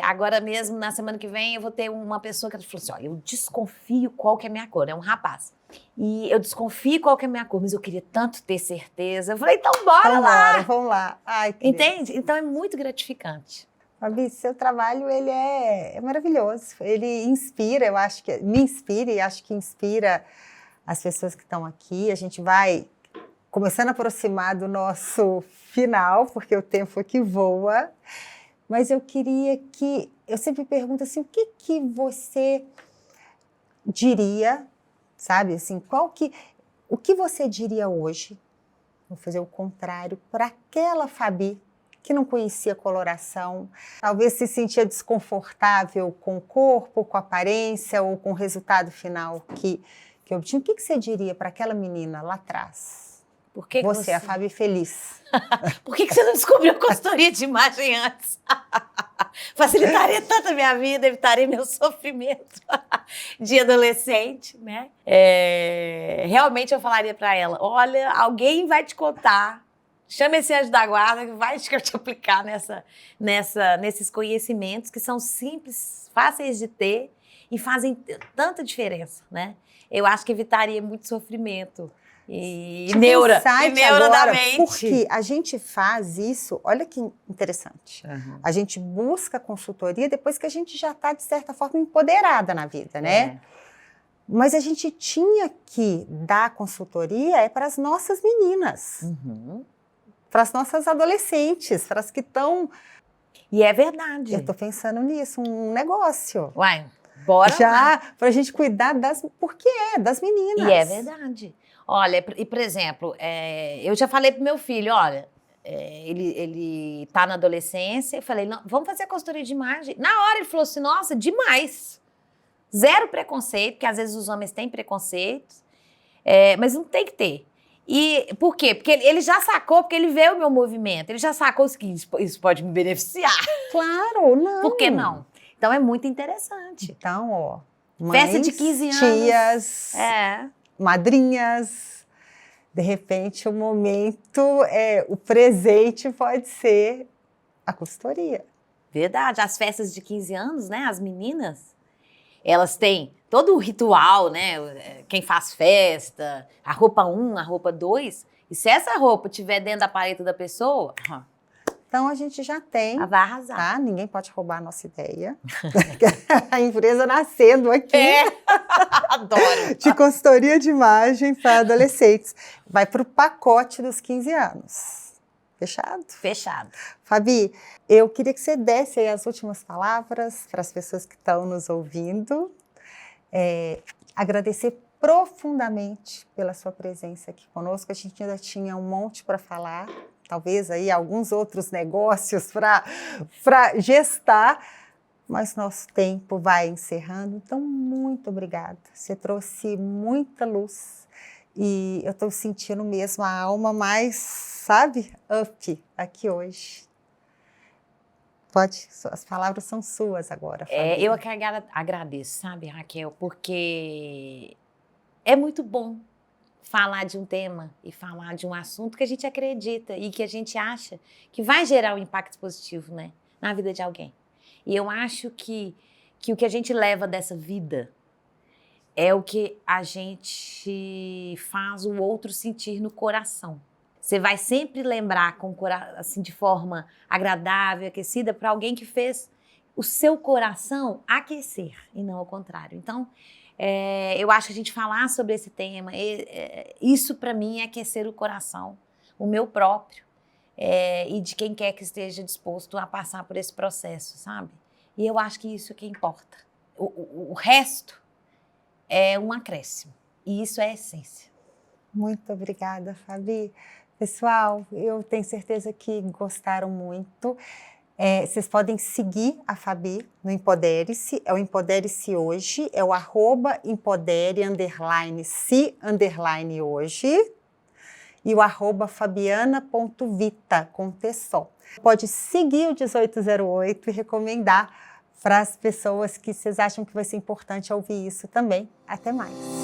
Agora mesmo, na semana que vem, eu vou ter uma pessoa que falou assim: ó, eu desconfio qual que é a minha cor, é um rapaz. E eu desconfio qual que é a minha cor, mas eu queria tanto ter certeza. Eu falei: então bora lá! Vamos lá. Ai, entende? Então é muito gratificante. Fabi, seu trabalho ele é maravilhoso. Ele inspira, eu acho que me inspira e acho que inspira as pessoas que estão aqui. A gente vai começando a aproximar do nosso final, porque o tempo aqui voa. Mas eu sempre pergunto assim: o que você diria, sabe, assim, o que você diria hoje, vou fazer o contrário, para aquela Fabi que não conhecia coloração, talvez se sentia desconfortável com o corpo, com a aparência ou com o resultado final que obtinha? O que você diria para aquela menina lá atrás? Por que você é a Fabi feliz. Por que você não descobriu consultoria de imagem antes? Facilitaria tanto a minha vida, evitaria meu sofrimento de adolescente, né? Realmente eu falaria para ela: olha, alguém vai te contar, chama esse anjo da guarda que vai te aplicar nesses conhecimentos que são simples, fáceis de ter e fazem tanta diferença, né? Eu acho que evitaria muito sofrimento e neura da mente. Porque a gente faz isso, olha que interessante. A gente busca consultoria depois que a gente já está, de certa forma, empoderada na vida, né? Mas a gente tinha que dar consultoria para as nossas meninas, para as nossas adolescentes, para as que estão... E é verdade. Eu estou pensando nisso, um negócio. Uai, bora já para a gente cuidar das meninas. E é verdade. Olha, e por exemplo, eu já falei pro meu filho, olha, ele tá na adolescência, eu falei, não, vamos fazer a consultoria de imagem. Na hora ele falou assim, nossa, demais. Zero preconceito, porque às vezes os homens têm preconceitos, mas não tem que ter. E por quê? Porque ele já sacou, porque ele vê o meu movimento, ele já sacou que isso pode me beneficiar. Claro, não. Por que não? Então é muito interessante. Então, ó, mães, festa de 15 anos. Tias, madrinhas, de repente o momento, o presente pode ser a consultoria. Verdade, as festas de 15 anos, né, as meninas, elas têm todo o ritual, né, quem faz festa, a roupa 1, a roupa 2, e se essa roupa estiver dentro da paleta da pessoa... Então, a gente já tem, vai arrasar. Tá? Ninguém pode roubar a nossa ideia. A empresa nascendo aqui. Adoro. De consultoria de imagem para adolescentes. Vai para o pacote dos 15 anos. Fechado? Fechado. Fabi, eu queria que você desse aí as últimas palavras para as pessoas que estão nos ouvindo. Agradecer profundamente pela sua presença aqui conosco. A gente ainda tinha um monte para falar. Talvez aí alguns outros negócios para gestar, mas nosso tempo vai encerrando. Então, muito obrigada. Você trouxe muita luz e eu estou sentindo mesmo a alma mais, sabe, up aqui hoje. As palavras são suas agora, Fabi. Eu que agradeço, sabe, Raquel, porque é muito bom falar de um tema e falar de um assunto que a gente acredita e que a gente acha que vai gerar um impacto positivo, né, na vida de alguém. E eu acho que o que a gente leva dessa vida é o que a gente faz o outro sentir no coração. Você vai sempre lembrar assim, de forma agradável, aquecida, para alguém que fez o seu coração aquecer e não ao contrário. Então, eu acho que a gente falar sobre esse tema, isso para mim é aquecer o coração, o meu próprio, e de quem quer que esteja disposto a passar por esse processo, sabe? E eu acho que isso é que importa. O resto é um acréscimo, e isso é a essência. Muito obrigada, Fabi. Pessoal, eu tenho certeza que gostaram muito. Vocês podem seguir a Fabi no Empodere-se, é o Empodere-se Hoje, é o @empodere_se_hoje e o @fabiana.vita, com T só. Pode seguir o 1808 e recomendar para as pessoas que vocês acham que vai ser importante ouvir isso também. Até mais!